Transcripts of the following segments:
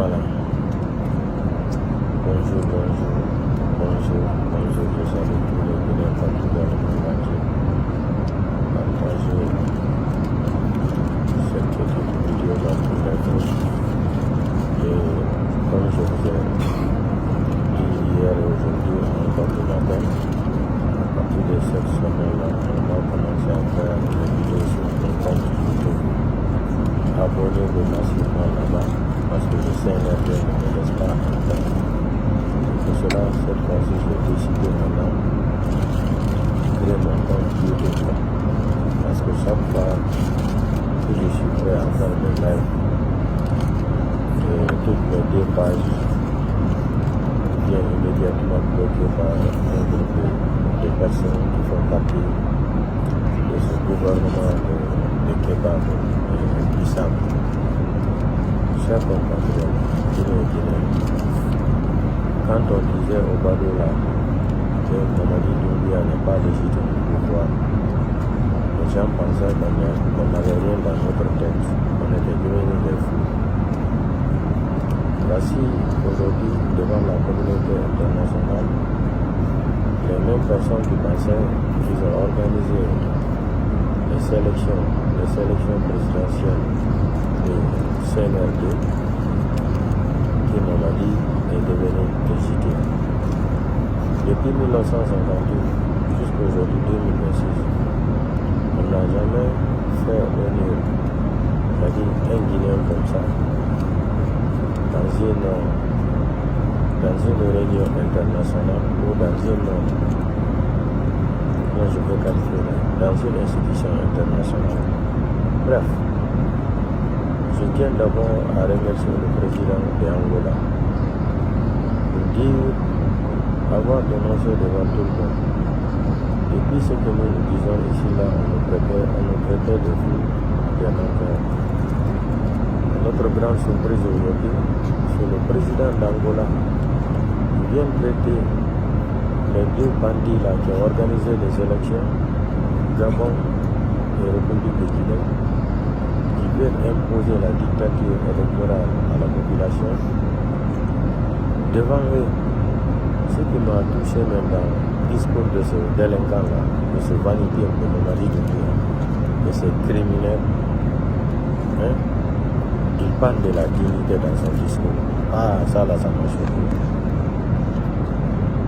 Voilà. Bonjour, je salue tous les Guinéens partout dans le monde entier. Partagez cette petite vidéo dans tous les groupes. Et comme je vous ai dit hier et aujourd'hui, encore le matin, à partir de cette semaine-là, on va commencer à faire des vidéos sur mon compte YouTube. Abonnez-vous massivement là-bas, parce que le CNRD ne me laisse pas entendre. Pour cela, cette fois-ci, j'ai décidé maintenant de créer mon compte YouTube. Parce que chaque fois que je suis prêt à faire des lives, et toutes mes deux pages viennent immédiatement bloquées par un groupe de personnes qui font partie de ce gouvernement de kebab et Bissam. Chers compatriotes, Guinéens, quand on disait au Badoula que Mamadi Doumbouya n'est pas légitime au pouvoir, les gens pensaient qu'on n'avait rien dans notre tête, on était devenus des fous. Voici aujourd'hui, devant la communauté internationale, les mêmes personnes qui pensaient qu'ils ont organisé les sélections présidentielles de CNRD, qui Mamadi est devenu légitime. Depuis 1958 jusqu'à aujourd'hui 2026, on n'a jamais fait venir, c'est-à-dire un Guinéen comme ça, dans une réunion internationale ou moi je peux qualifier dans une institution internationale. Bref, je tiens d'abord à remercier le président de Angola pour dire, avoir dénoncé devant tout le monde. Depuis ce que nous disons ici, là, on nous traitait de fous, bien encore. Notre grande surprise aujourd'hui, c'est le président d'Angola qui vient traiter les deux bandits là qui ont organisé les élections, Gabon et République de Guinée, qui viennent imposer la dictature électorale à la population. Devant eux, ce qui m'a touché même dans le discours de ce délinquant-là, de ce vanité de Mamadi Doumbouya, de ces criminels, il parle de la dignité dans son discours. Ah, ça là, ça m'a choqué.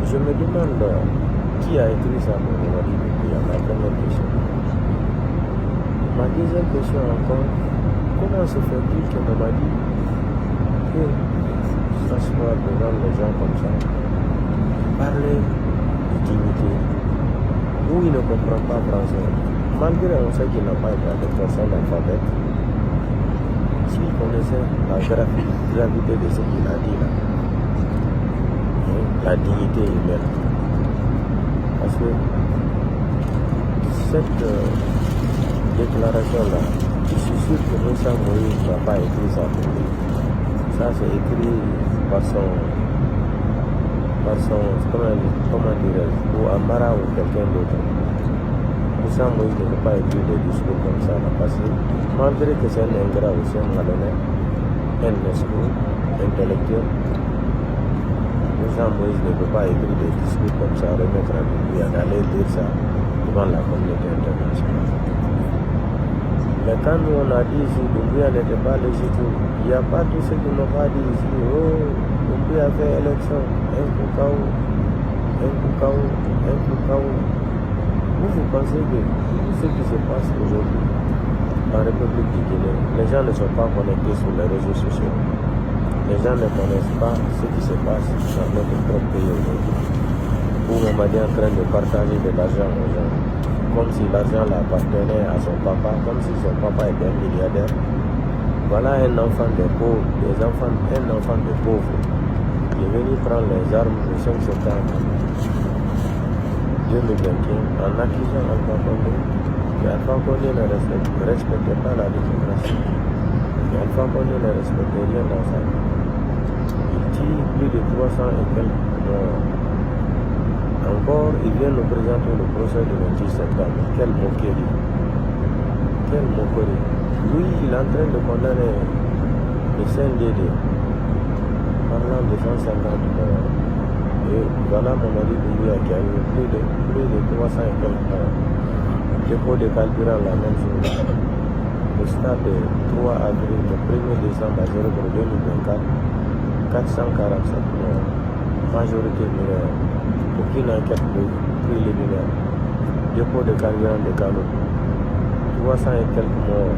Je me demande qui a écrit ça pour Mamadi Doumbouya, ma première question. Ma deuxième question encore, comment se fait-il que Mamadi peut s'asseoir devant les gens comme ça, parler de dignité, où il ne comprend pas français, malgré on sait qu'il n'a pas été avec personne alphabète. S'il connaissait la gravité de ce qu'il a dit là, la dignité humaine, parce que cette déclaration là, je suis sûr que Moussa Moïse n'a pas écrit ça pour lui. Ça c'est écrit par son comment dirais-je, ou Amara ou quelqu'un d'autre. Moussa Moïse ne peut pas écrire des discours comme ça là, parce que malgré que c'est un ingrat aussi, un malhonnête, un escroc intellectuel, Moussa Moïse ne peut pas écrire des discours comme ça, remettre à lui et d'aller dire ça devant la communauté internationale. Mais quand nous on a dit ici, Doumbouya n'était pas légitime, il n'y a pas tout ce qu'ils n'ont pas dit ici. Oh, Doumbouya a fait élection, un Koukao. Vous pensez que tout ce qui se passe aujourd'hui en République du Guinée, les gens ne sont pas connectés sur les réseaux sociaux. Les gens ne connaissent pas ce qui se passe dans notre propre pays aujourd'hui. Où Mamadi est en train de partager de l'argent aux gens, comme si l'argent appartenait à son papa, comme si son papa était un milliardaire. Voilà un enfant de pauvres, un enfant de pauvres qui est venu prendre les armes le 5 septembre 2021 en accusant Alpha Condé. Et Alpha Condé ne respectait pas la démocratie. Et Alpha Condé ne respectait rien dans sa vie. Il tire plus de 300 et quelques morts. Encore, il vient nous présenter le procès du 26 septembre. Quelle moquerie. Lui, il est en train de condamner le CNDD parlant de 150 morts. Et voilà Mamadi Doumbouya qui a eu plus de 300 et quelques dépôts de carburant la même journée. Le stade de 3 avril, le 1er décembre à 0 pour 2024, 447 morts, majorité mineure, aucune enquête préliminaire, dépôt de carburant de Kano, 300 et quelques morts,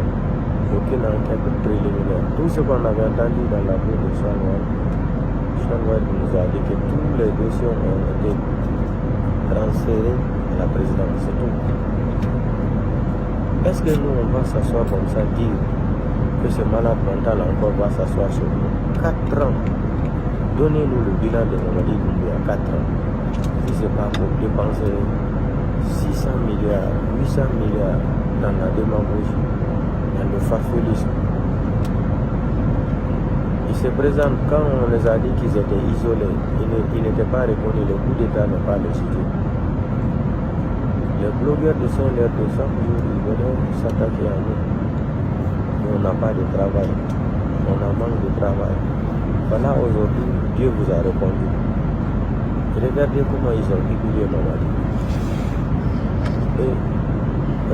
aucune enquête préliminaire. Tout ce qu'on avait entendu dans la cour de Charles nous a dit que tous les dossiers ont été transférés à la présidence, c'est tout. Est-ce que nous, on va s'asseoir comme ça, dire que ce malade mental encore va s'asseoir sur nous? 4 ans. Donnez-nous le bilan de Mamadi Doumbouya, 4 ans. Si ce n'est pas pour dépenser 600 milliards, 800 milliards dans la démagogie, dans le farfelisme. Ils se présentent quand on les a dit qu'ils étaient isolés, ils n'étaient pas reconnus, le coup d'État n'est pas légitime. Les blogueurs de son l'air de chaque jour, ils venaient s'attaquer à nous. On n'a pas de travail, on a manque de travail. Voilà, aujourd'hui, Dieu vous a répondu. Regardez comment ils ont humilié Mamadi. Et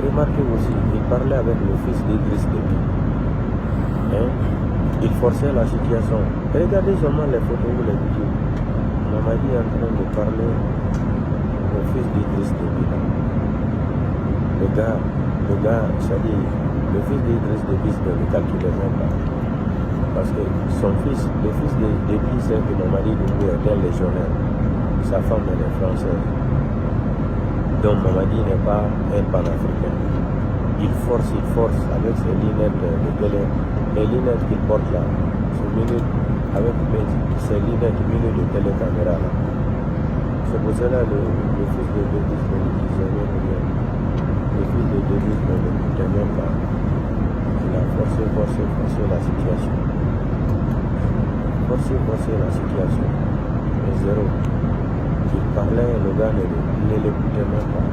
remarquez aussi, il parlait avec le fils d'Idriss Déby. Il forçait la situation. Regardez seulement les photos ou les vidéos. Mamadi est en train de parler au fils d'Idriss Déby. Le gars, c'est-à-dire, le fils d'Idriss Déby ne le calculait même pas. Parce que son fils, le fils de Déby, c'est que Mamadi Doumbouya était légionnaire. Sa femme, elle est française. Donc Mamadi n'est pas un panafricain. Il force avec ses lunettes de télé. Les lunettes qu'il porte là, avec ses lunettes munies de télécaméra là. C'est pour cela le fils de Déby ne le disait même rien. Le fils de Déby ne l'écoutait même pas. Il a forcé la situation. Forcé la situation. Mais zéro. Il parlait, le gars ne l'écoutait même pas.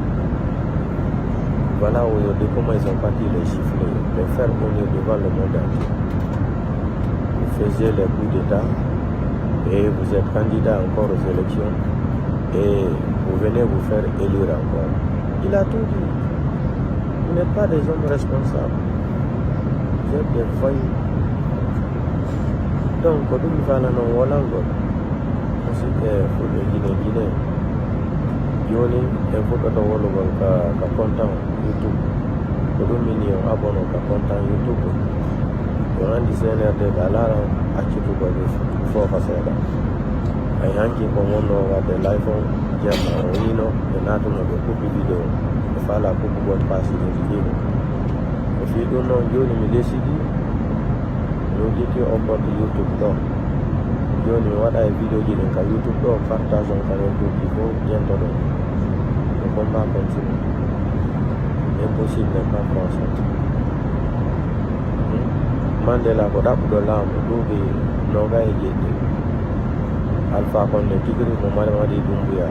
Voilà aujourd'hui comment ils ont parti les chiffrer, les faire connaître devant le monde entier. Vous faisiez les coups d'État et vous êtes candidat encore aux élections et vous venez vous faire élire encore. Il a tout dit. Vous n'êtes pas des hommes responsables. Vous êtes des voyous. Donc, quand vous allez en Hollande, c'est que pour le Guinée. Yoni e foto wolo ka content YouTube ko mini o abono ka content YouTube yo andi CNRD dalara akitu ko fo fasada ay hanki ko wono wa de live on jama wino e nato no ko video e fala ko ko pass ni video o fi do no joni mi desidi no jiti o bot YouTube do joni wada e video ji ka YouTube do partage on ka YouTube ko yento do. Le combat continue. Impossible de pas consentir. Mandela Kodap de l'âme, Loubi, Noga et Gete. Alpha Condé Tigri, Mamadi Doumbouya.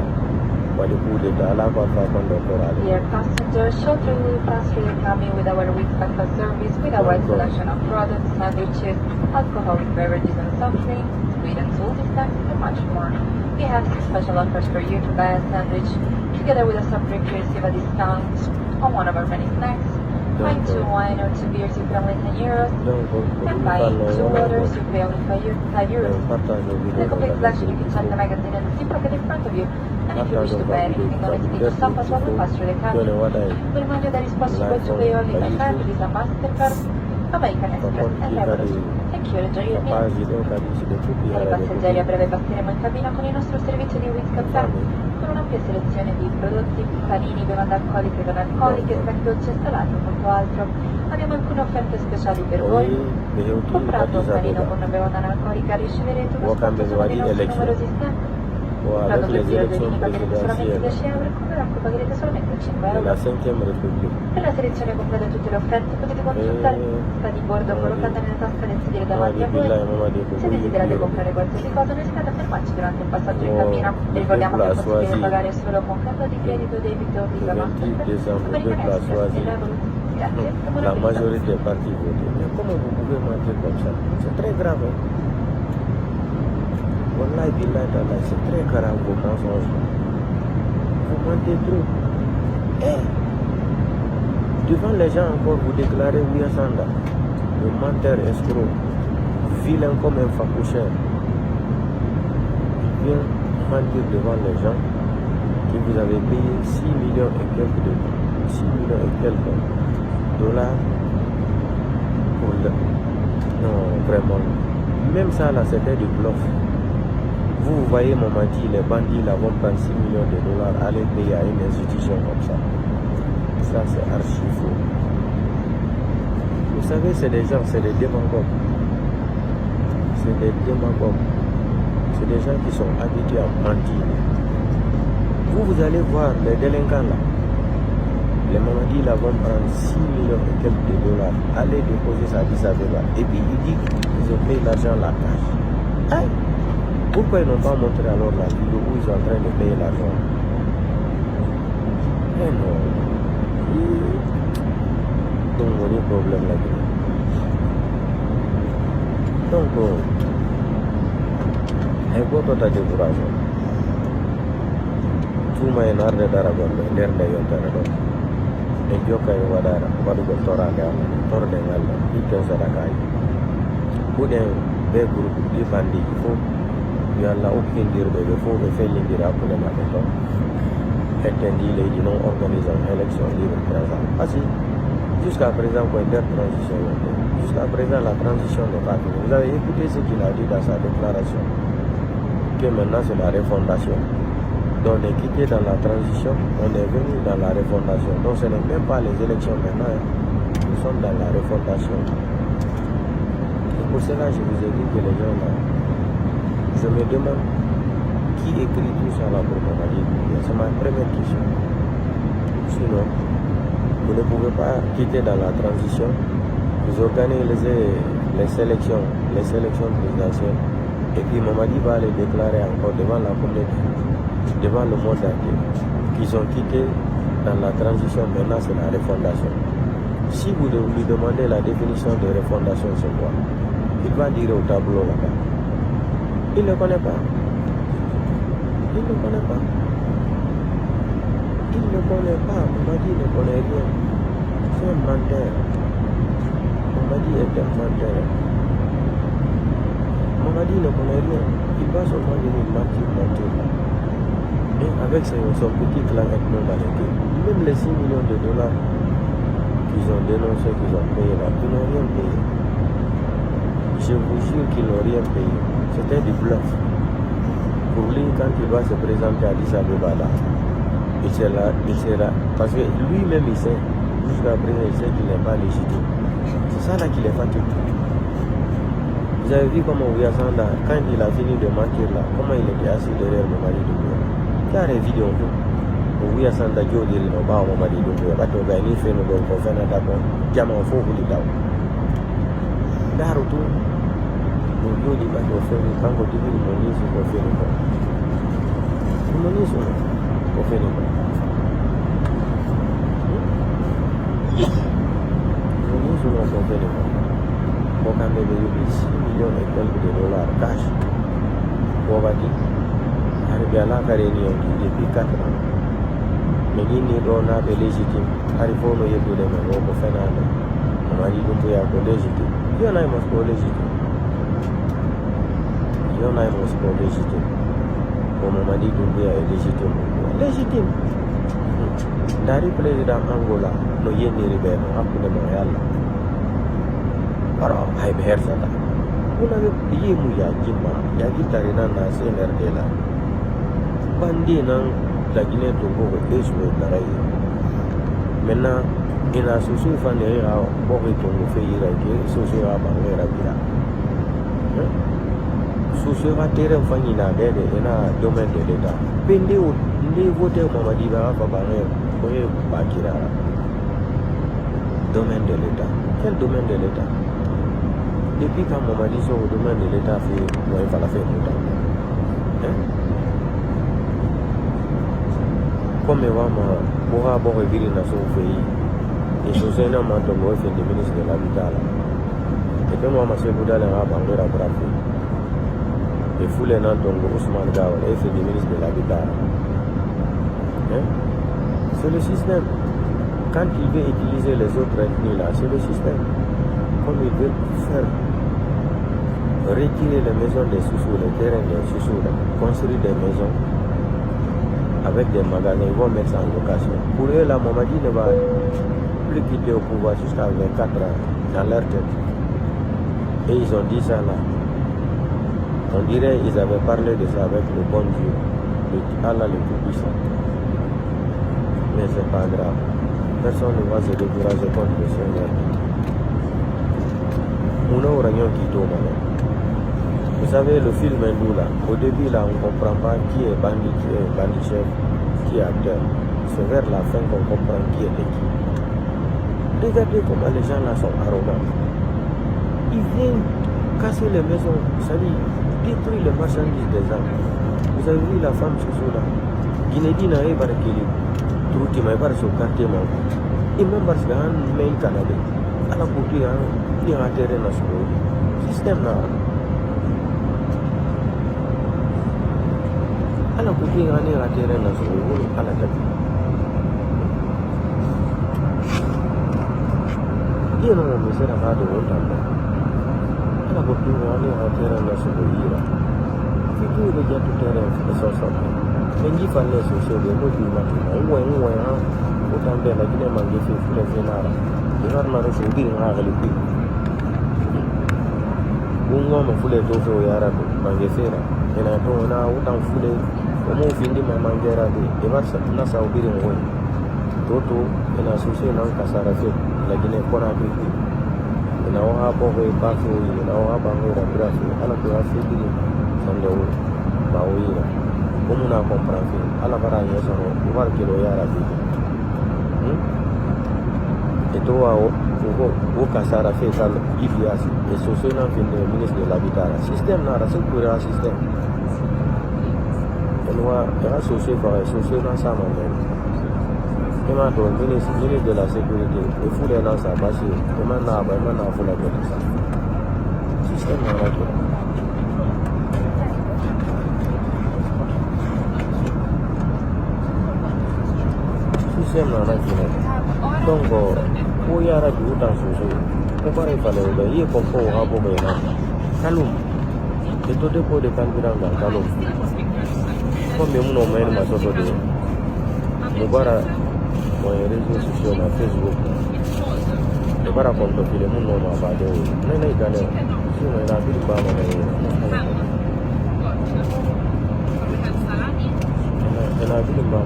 Walipu de Alpha Condé Corral. Dear passengers, shortly we will pass through the cabin with our week's breakfast service with a wide selection of products, sandwiches, alcoholic beverages and soft drinks, sweet and salty snacks, and much more. We have some special offers for you to buy a sandwich. Together with a soft drink, you receive a discount on one of our many snacks. Buying 2 wine or 2 beers, you pay only €10. And buying 2 waters, you pay only €5. The complete selection, you can check the magazine in the zip pocket in front of you. And if you wish to buy anything, don't hesitate to stop us while we pass through the cabin. We remind you that it's possible to pay only by card, Visa, MasterCard, American Express, and Revolut. Thank you, enjoy your meal. Cari passeggeri, a breve passeremo in cabina con il nostro servizio di Whisky Caffè, con un'ampia selezione di prodotti, panini, bevande alcoliche, non alcoliche, snack dolci e salati e molto altro. Abbiamo alcune offerte speciali per voi. Comprando un panino con una bevanda analcolica riceverete uno sconto su dei nostri numerosi snack. Comprando 2 birrerini pagherete solamente €10 e con l'acqua pagherete solamente €5. Per la selezione completa di tutte le offerte potete consultare sta di bordo collocata nella tasca del sedile davanti a voi. Se desiderate comprare qualsiasi cosa non esitate a fermarci durante il passaggio in cabina. Vi ricordiamo che è possibile pagare solo con carta di credito, debito, Visa, Mastercard, American Express e Revolut. Grazie e buona La visita. majorité est partie voter. Mais comment vous pouvez mentir comme ça? C'est très grave. Wallahi, billahi, ta'ala, c'est très grave vos mensonges. Vous mentez trop. Devant les gens encore, vous déclarez Ouya Sanda, le menteur escroc, vilain comme un facoucheur. Il vient mentir devant les gens que vous avez payé 6 millions et quelques dollars pour le... Non, vraiment. Même ça, là, c'était du bluff. Vous voyez, Mamadi, les bandits là vont prendre 6 millions de dollars, aller payer à une institution comme ça. Ça, c'est archi faux. Vous savez, c'est des gens, c'est des démagogues. C'est des démagogues. C'est des gens qui sont habitués à mentir. Vous allez voir les délinquants là. Les Mamadi là vont prendre 6 millions et quelques de dollars, aller déposer ça à Addis Abeba. Et puis ils disent qu'ils ont payé l'argent la cash. Aïe! Pourquoi ils n'ont pas montré alors la vidéo où ils sont en train de payer l'argent? Mais non. Donc on a un problème là-dedans. Donc, il faut que tu aies découragé. Tout le monde est en train de faire l'air de l'autre. Et je crois que Wadara, Wadugo Tora, Tora de Ngal, il peut se racailler. Pour des groupes de bandits, il faut qu'il y ait aucune dire de il faut faire l'indira pour les matins. Et tandis les non organisent une élection libre présent. Parce que jusqu'à présent, quand il y a transition, jusqu'à présent, la transition n'est pas finie. Vous avez écouté ce qu'il a dit dans sa déclaration, que maintenant c'est la refondation. Donc on est quitté dans la transition, on est venu dans la refondation. Donc ce n'est même pas les élections maintenant, nous sommes dans la refondation. Et pour cela, je vous ai dit que les gens là, je me demande qui écrit tout ça là pour Mamadi. C'est ma première question. Sinon, vous ne pouvez pas quitter dans la transition, vous organisez les sélections présidentielles, et puis Mamadi va les déclarer encore devant la communauté, devant le monde entier, qu'ils ont quitté dans la transition, maintenant c'est la refondation. Si vous lui demandez la définition de refondation, c'est quoi? Il va dire au tableau là-bas. Il ne connaît pas. Il ne connaît pas. Il ne connaît pas. Mamadi ne connaît rien. C'est un menteur. Mamadi est un menteur. Mamadi ne connaît rien. Il va seulement venir mentir. Et avec son petit clan ethno-malais, même les 6 millions de dollars qu'ils ont dénoncé, qu'ils ont payé là, ils n'ont rien payé. Je vous jure qu'ils n'ont rien payé. C'était du bluff. Pour lui, quand il va se présenter à Addis Abeba là, il sera. Parce que lui-même il sait, jusqu'à présent, il sait qu'il n'est pas légitime. C'est ça là qu'il est fatigué. Vous avez vu comment Ouya Sanda, quand il a fini de mentir là, comment il était assis derrière Mamadi Doumbouya. Car les vidéos, Ouya Sanda, Joe dit non, pas Mamadi Doumbouya, pas de gagner, fait nous donner pour faire un d'accord, diamant faux, vous dites là. D'ailleurs, tout. Joe dit pas de faire, quand vous dites que mon nièce va faire quoi. Mon nièce va faire quoi. Mon nièce va faire quoi. Pour quand même payer 6 millions et quelques de dollars cash. Pour Bati, arrivé à la carrière depuis 4 ans. Mais il n'y a pas de légitime. Arrivé au milieu de l'homme, on peut faire un an. On m'a dit que y a un légitime. Il y en a un mot légitime. Il y en a un mot légitime. On m'a dit que y a un légitime. Légitime. Dari président Angola, no yéni ribé no hakkunde mo e Allah. Alors, hayɓe hersata. Vous n'avez yemu ya jimma, ya gittari nan na CNRD la. Bandi nan la Guinée Togo ko échoué narayi. Maintenant, ina susu fane ra bori Togo fe yira ke susu ra bange ra bira. Susu ra terrain fani na dede ina domaine de l'État. Bende o ndi voté Mamadi ba bange ko e bakira. Domaine de l'État. Quel domaine de l'État? Depuis quand Mamadi sur le domaine de l'État fait, il fallait faire tout ça. Comme pour avoir reviré dans son pays, et je suis un homme de ministre de l'Habitat. Et puis moi, je suis un homme de l'Habitat. et Foulé Nantongo, Ousmane Gawal, et c'est le ministre de l'Habitat. Hein? C'est le système. Quand il veut utiliser les autres ethnies là, c'est le système. Comme il veut faire retirer les maisons des sous-sous, les terrains des sous-sous, construire des maisons avec des magasins, ils vont mettre ça en location. Pour eux, la Mamadi ne va plus quitter au pouvoir jusqu'à 24 ans dans leur tête. Et ils ont dit ça là. On dirait qu'ils avaient parlé de ça avec le bon Dieu, Allah le Tout-Puissant. Mais c'est pas grave. Personne ne va se décourager contre le Seigneur. Vous savez, le film hindou là, au début là, on ne comprend pas qui est bandit chef, qui est acteur. C'est vers la fin qu'on comprend qui est qui. Regardez comment les gens là sont arrogants. Ils viennent casser les maisons, c'est-à-dire détruire les marchandises des gens. Vous avez vu la femme sous là. Guinée n'a pas de tout qui m'a pas sur le quartier. Et même parce qu'il y a un mail canadien. À la couture, il y a un terrain national. Système là. À la couture, il y a un terrain national. À la tête. Il y a un monsieur à de l'autre. À la couture, il y a un terrain national. C'est tout le gars tout terrain de son sortie. Mais il fallait se faire des mots du matin. Autant de la Guinée mangue fait pour les vénards. Il va me recevoir un relevé. Bungo me foule tofe o yara do mangue fera. Ena to na autant foule. Como findi ma mangera de. E varsa na sa obiri ngoi. Toto ena susse na kasara fe. La Guinée kona bi. Ena o ha bo e pa so yi. Ena o ha ba ngora brafi. Ala ko ha fe bi. Sande o ba o yira. Como na comprar fe. Ala para yeso no. Uvar kilo yara bi. Et toi, au Kassara fait ça, l'IBIAS, et ce sont le ministre de l'Habitat. Le système n'a pas de système. Et nous, il y a un social dans sa main. Et maintenant, le ministre de la Sécurité, il faut les lancer à passer. Et maintenant, il faut la faire ça. Le système n'a pas de système n'a pas de donc, pour y aller du temps social, on va aller faire le confort au rapport de la Kaloum. Et tout dépôt de carburant dans Kaloum. Comme nous avons mis ma soto de Moubara, mon réseau social à Facebook. Et par rapport à ce que nous avons fait, nous avons gagné. Si on a vu le bas, on a vu le bas,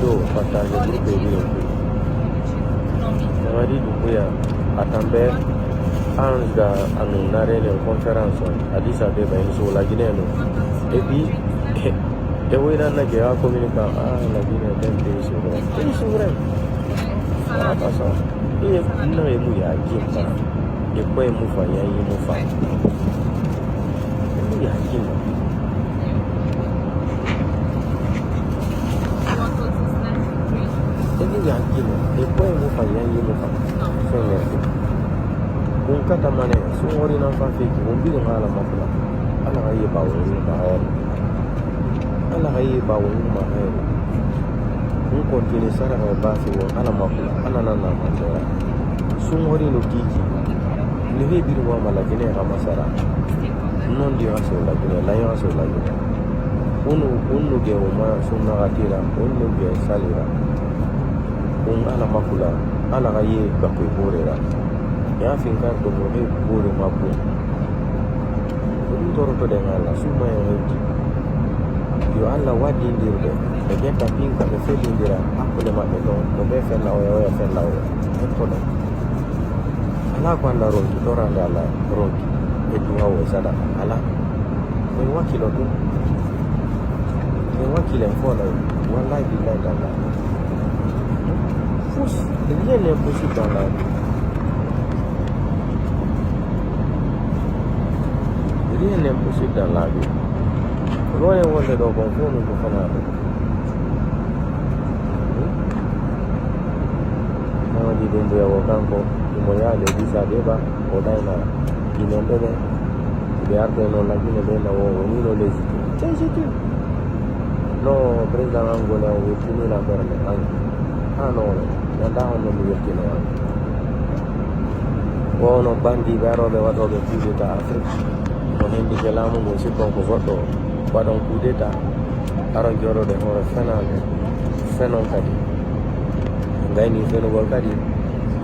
video partage groupe video. Namadi Doumbouya atambe anga anunare le conférence Addis Abeba sur la Guinée. Et puis et oui là na gea communiquer la Guinée est un pays souverain. Pays souverain. Ah pas ça. Et non et mouya kimba. Et quoi moufa ya yi moufa. Mouya kimba. Et quoi vous faites un kata mane so ori na fa fe ko bi na la mafla ala haye ba wo ma hayr ala haye ba wo ma hayr ko continue sara ha ba fi wo ala mafla ala na na ma dora so ori no kiki ni he bi wa mala gine ha masara non di aso la gine la yo aso la gine unu ge o ma so na gatira unu ge salira ala makula ala haye ba ko borera ya fingar do mo he bore mapu ko toro to de ngala suma ya hedi yo alla wadi ndirde e be ka pinka be feli ndira akole ma be do ko be fe lawo ya fe lawo ko do ala ko anda ron to randa ala ron e duwa o sada ala e wakilo do e wakile fona wallahi billahi dalla fous rien n'est possible dans la vie. Rien n'est possible dans la vie. Ngone wonde ɗo kon fof min ko fanaɗo Mamadi Doumbouya o kanko imo yaade Idrissa Déba o ɗayna guineɓe ɓe ɓe arde noon laggine ɓe na o nino légitime no président angolais o wettinila ɓerde anki ha noone ganda honno mi wettino an wono bandiɓe aroɓe waɗoɓe coup d'état Afrique ko hendi ke laamu ngu sikkon ko goɗɗo waɗon coup d'état aron joɗoɗe hoore fenaɓe fenon kadi gayni fenugol kadi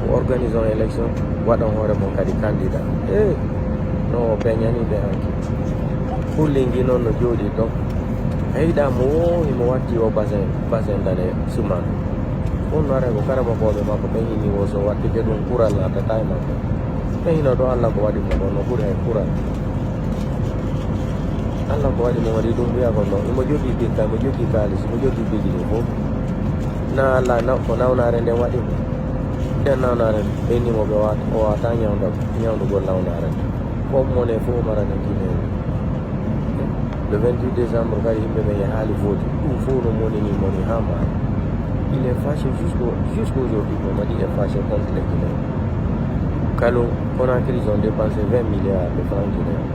ko organise on élection waɗon hoore mon kadi candidat no peñaniɓe hanki hullingi noon no jooɗi ɗon heyiɗa mo wohimo watti o basin dane suman on no are ko karabakoɓe makko ɓe hini wo so wattike ɗum kural natata e makko ɓe hino ɗo allah ko waɗi mo ɗon no ɓuuri hay kural allah ko waɗi mo waɗi ɗum wiya kon ɗon imo jogui birka imo jogui kalis imo jogui bijini fof na allah ko nawnare nden waɗi mo nden nawnare ɓennimoɓe o wata ñawdugol nawnare fof mone fof marane guinee le 28 décembre kadi yimɓe ɓe haali vote ɗum fof no monini moni ha mbawi il est fâché jusqu'aujourd'hui Mamadi est fâché contre les Guinéens Kalou Conakry ils ont dépensé 20 milliards de francs guinéens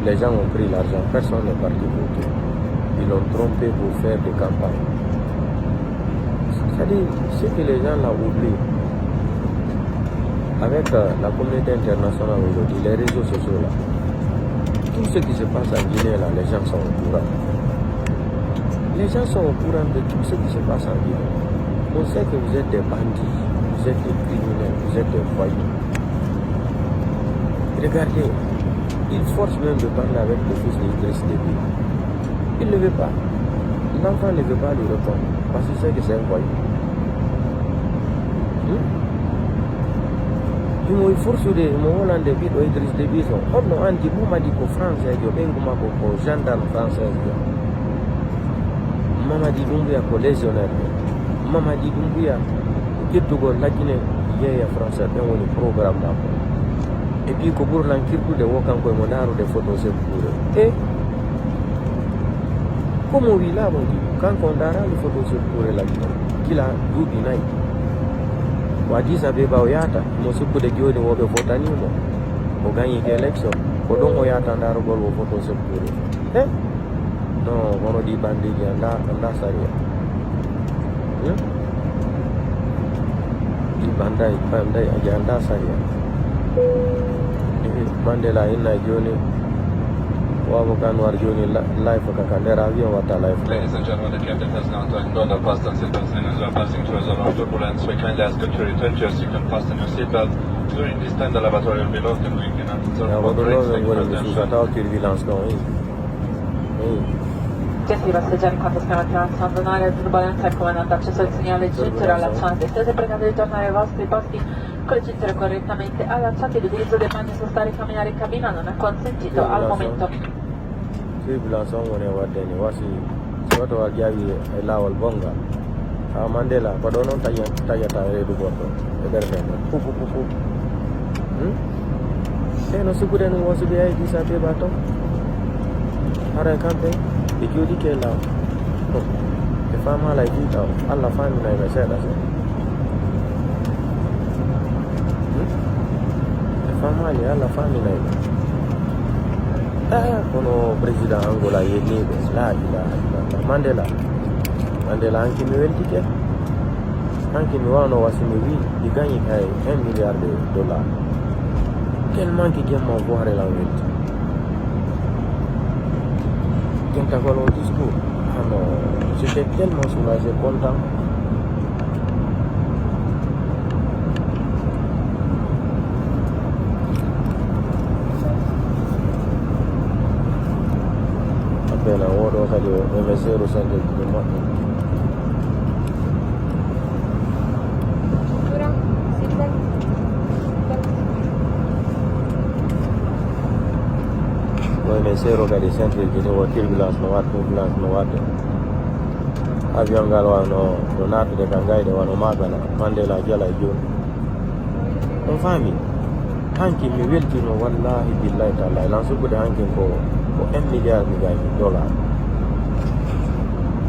les gens ont pris l'argent personne n'est parti voter ils l'ont trompé pour faire des campagnes c'est-à-dire ce que les gens là oublient avec la communauté internationale aujourd'hui les réseaux sociaux là tout ce qui se passe en Guinée là, les gens sont au courant. Les gens sont au courant de tout ce qui se passe en Guinée. On sait que vous êtes des bandits, vous êtes des criminels, vous êtes des voyous. Regardez, il force même de parler avec le fils d'Idriss Déby. Il ne le veut pas. L'enfant ne veut pas lui répondre parce qu'il sait que c'est un voyou. Il forsude mo Hollande ɓiɗɗo Idriss Déby so onno andi Mamadi ko français jo ɓengu makko ko gendarme français jo Mamadi Doumbouya ko légionnaire Mamadi Doumbouya ƴettugol laggine yeeya français ɓen woni programme makko et puis ko ɓurlan kirɗude wo kanko emo daarude photo secoure komo wi laaɓo ndi kanko darali photo secoure laggine gila duuɓi nayyi o Addis Abeba o yahata mo sikkude joni woɓe votanimo o gagnike élection ko ɗon o yahata darugol wo photo secoure non hono ɗi bandiji anda saria ɗi banday aji anda saria Mandela inna joni Wabo Kanwar joni live kaka nder avion watta live. Ladies and gentlemen, the captain has now turned on the fasten seatbelts sign as we are passing through a zone of turbulence. We kindly ask you to return to your seat and fasten your seatbelt. During this time, the lavatory will be locked and we cannot observe for breaks. Thank you for attention. Gestire passeggiari quando stiamo attraversando un'area di turbolenza, il comandante ha acceso il segnale giuntura allacciante. Siete pregati di tornare ai vostri posti con le cinture correttamente allacciate. L'utilizzo dei bagni sostare e camminare in cabina non è consentito al momento. Tribulation woni waddeni wasi soto wa jaawi e laawol bongal ha Mandela ko ɗo noon taƴata reedu goɗɗo e ɓernde pupu no sigude no wasuɓe yahi Idrissa Déba ton hara kamɓe ɓe jooɗike e law ɓe famala e fiitaw Allah faminayɓe seeɗa ɓe famali Allah faminayɓe kono président Angola yenniɓe la ilaha illallah Mandela hanki mi weltike hanki mi wawno wasi mi wi ɗi gagni kay 1 milliard de dollars tellement que gemma o bohare lan welti tentagol o discours j'étais tellement soulagé content appena woɗo kadi o messero sande ɗe moƴƴe koyne sero kadi centre jini wo turbulence no wadde avion ngal wano no natude ka gayde wano magana Mandela jala e joni on faami hanki mi weltino wallahi billahi taala lan suɓude hankin ko ko $1 milliard $.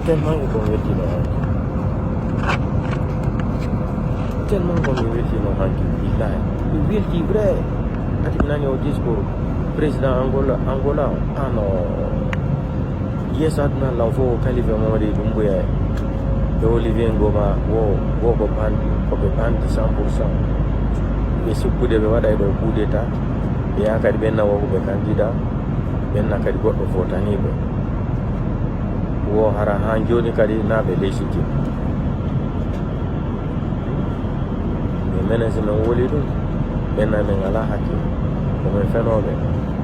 Tellement ko wetti no hanki. Tellement ko wetti no hanki billahi. Wetti vrai. Ati nani o discours président Angola ano yes adna la fo kalife Mamadi Doumbouya e Olivier Ngoma wo ko bandi 100%. Be sukkude be wada do coup d'état be yakadi benna wo be candidat benna kadi goddo votani be wo hara han joni kadi nabe légitime be menace men woli dum benna men ala hakki ko men fenobe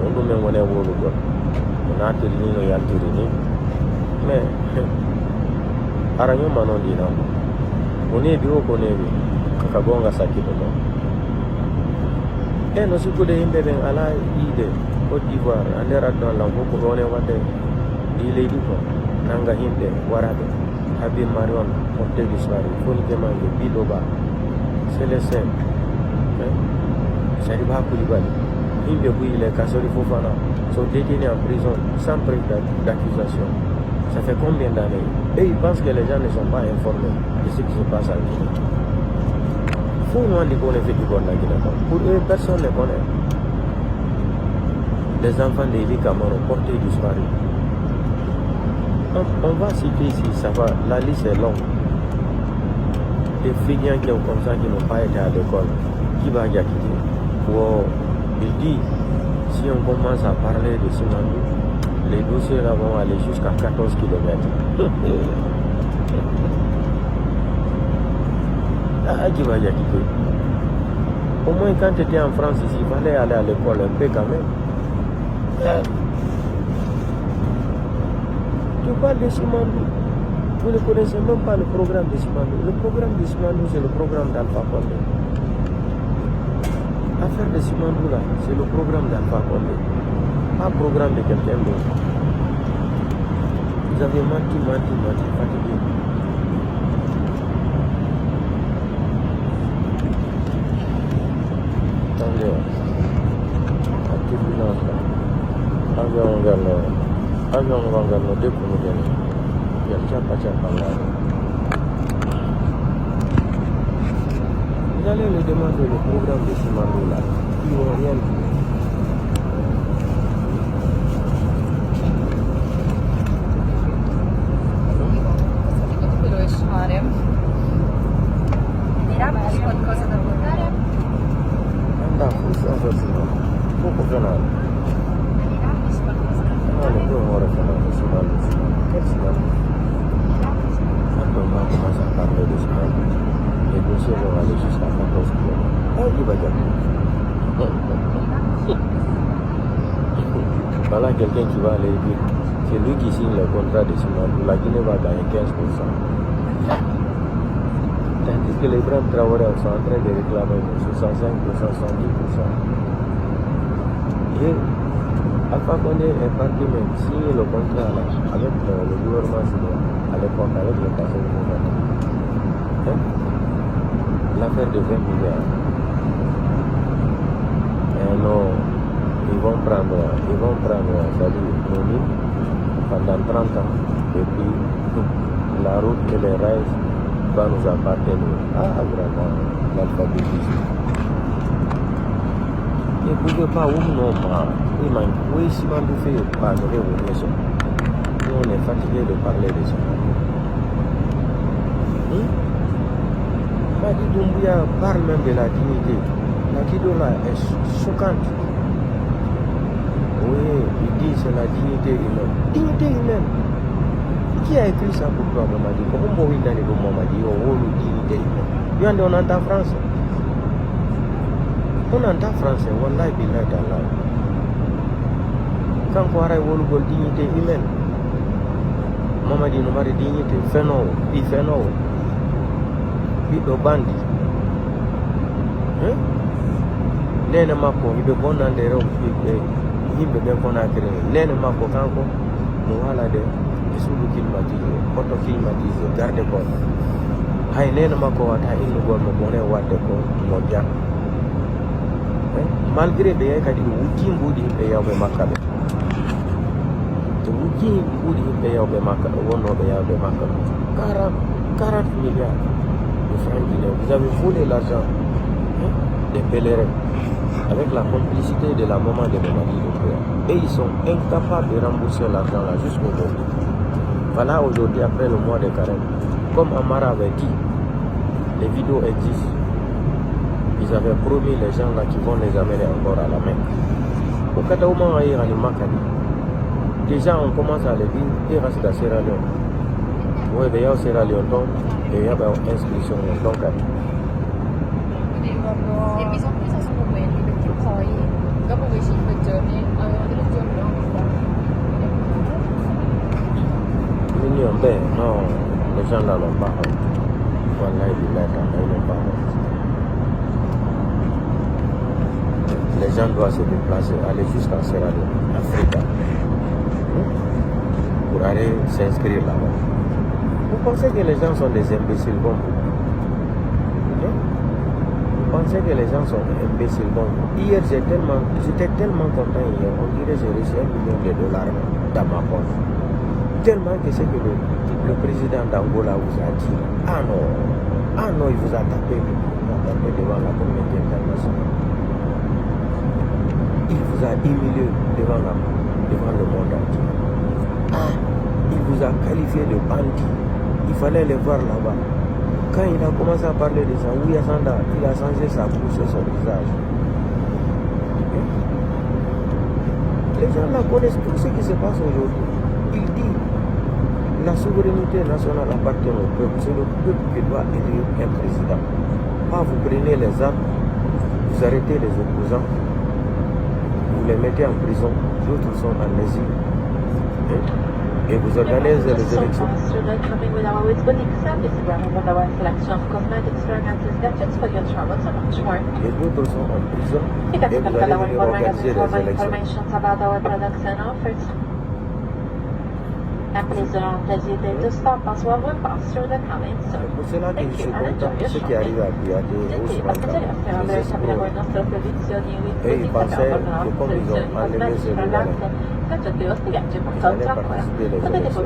on dum men wona wolu god na tiri no yaltiri ni mais aranyo manon dina oni bi ko ne bi ka gonga sakito no no sikude himɓe ɓen ala yiide Côte d'Ivoire anderat ɗon lam fof ko ɗon e wadde ɗi leydi ko nanga himɓe waraɓe Habib Marion porté disparu foni jemaje Bido Ba Célestin Sadi Ba Koulibaly himɓe Bouilé Kassori Fofana sont détenus en prison sans preuve d'accusation. Ça fait combien d'années? Et ils pensent que les gens ne sont pas informés de ce qui se passe en Guinée. Pour moi, on connaît fait du bon la Guinée. Pour eux, personne ne connaît. Les enfants d'Eli Camaro portés disparus. On va citer ici, ça va, la liste est longue. Des figurants qui ont comme ça, qui n'ont pas été à l'école, qui va y acquitter. Wow. Il dit, si on commence à parler de Simandou, les dossiers là vont aller jusqu'à 14 km. Qui va y acquitter. Au moins quand tu étais en France ici, il fallait aller à l'école un peu quand même. Tu parles de Simandou. Vous ne connaissez même pas le programme de Simandou. Le programme de Simandou, c'est le programme d'Alpha Condé. L'affaire de Simandou là, c'est le programme d'Alpha Condé. Pas le programme de quelqu'un d'autre. Vous avez menti, fatigué. Avion Vangano depuis nous donner. Il y a pas là. Vous allez lui demander le programme de Simandou là. Ils vont rien dire. Qualcosa da votare? Andà, forse poco penale. Le due ore che non si va che si va quando on commence à parler de ça les dossiers vont aller jusqu'à 14 km il va dire voilà quelqu'un qui va aller dire c'est lui qui signe le contrat de Simandou, la Guinée va gagner 15%. Tandis que les grands travailleurs sont en train de réclamer 65%, 70%. Et Alpha Condé est parti même signer le contrat là, avec le gouvernement chinois, à l'époque avec le passé de Mougane. L'affaire de 20 milliards. Et non, ils vont prendre c'est-à-dire nos mines pendant 30 ans. Et puis la route et les rails vont nous appartenir. Ah, vraiment, l'alphabétisme. Et vous ne pouvez pas où non pas. Oui, Simandou fait parler aux maisons. Nous, on est fatigué de parler de ça. Mamadi Doumbouya parle même de la dignité. La Guido là est choquante. Oui, il dit c'est la dignité humaine. Dignité humaine. Qui a écrit ça pour toi, Mamadi? Comment vous voyez dans les mots Mamadi? Oh, dignité humaine. On entend français. On entend français. Wallahi billahi ta'ala. Quand on a une dignité humaine, Mamadi nous mari dignité, phénomène, puis phénomène, puis le bandit. Nene mako, il est bon dans des robes, il est bien qu'on a créé. Nene mako, quand nous allons de sous-climatisé, auto-climatisé, garde-corps. Hay nene mako, ata il nous voit me bonner, what de corps, mondial. Malgré des cas de Wikimboudi et Yahweh Makabe. Qui vous dit payer au Bémaka, ou non payer au Bémaka 40 milliards de francs guinéens. Vous avez volé l'argent des pèlerins avec la complicité de la maman de Mamadi Doumbouya. Et ils sont incapables de rembourser l'argent là jusqu'au bout. Voilà aujourd'hui, après le mois de carême, comme Amara avait dit, les vidéos existent. Ils avaient promis les gens là qui vont les amener encore à la main. Au Kataouma, il y a une Makani. Déjà, on commence à le dire, il reste à Sierra Leone. Oui, il y a Sierra Leone, donc, il y a une inscription. Donc, Et puis, en plus, à ce moment, il y a des employés. Comme on réussit le journée, non, les gens là n'ont pas honte. Voilà, ils n'ont pas honte. Les gens doivent se déplacer, aller jusqu'à Sierra Leone, Afrique, pour aller s'inscrire là-bas. Vous pensez que les gens sont des imbéciles comme vous? Vous pensez que les gens sont imbéciles comme vous? Hier, j'étais tellement content hier. On dirait que j'ai reçu $1 million dans ma poche. Tellement que c'est que le président d'Angola vous a dit, ah non, il vous a tapé devant la communauté internationale. Il vous a humilié devant le monde entier. Ah, il vous a qualifié de bandit. Il fallait le voir là-bas. Quand il a commencé à parler de ça, Ouya Sanda, il a changé sa bouche et son visage. Les gens là connaissent tout ce qui se passe aujourd'hui. Il dit, la souveraineté nationale appartient au peuple. C'est le peuple qui doit élire un président. Pas vous prenez les armes, vous arrêtez les opposants, vous les mettez en prison, d'autres sont en exil. Et vous organisez les élections. Et d'autres sont en prison. Et vous allez venir organiser les élections. Please do not hesitate to stop as we will pass through the coming zone. Pour cela que je suis content, ce qui arrive à Kouyaté, Ousmane Kaba, les escrocs. Et ils pensaient que comme ils ont enlevé ce gouvernement, ils allaient participer aux élections.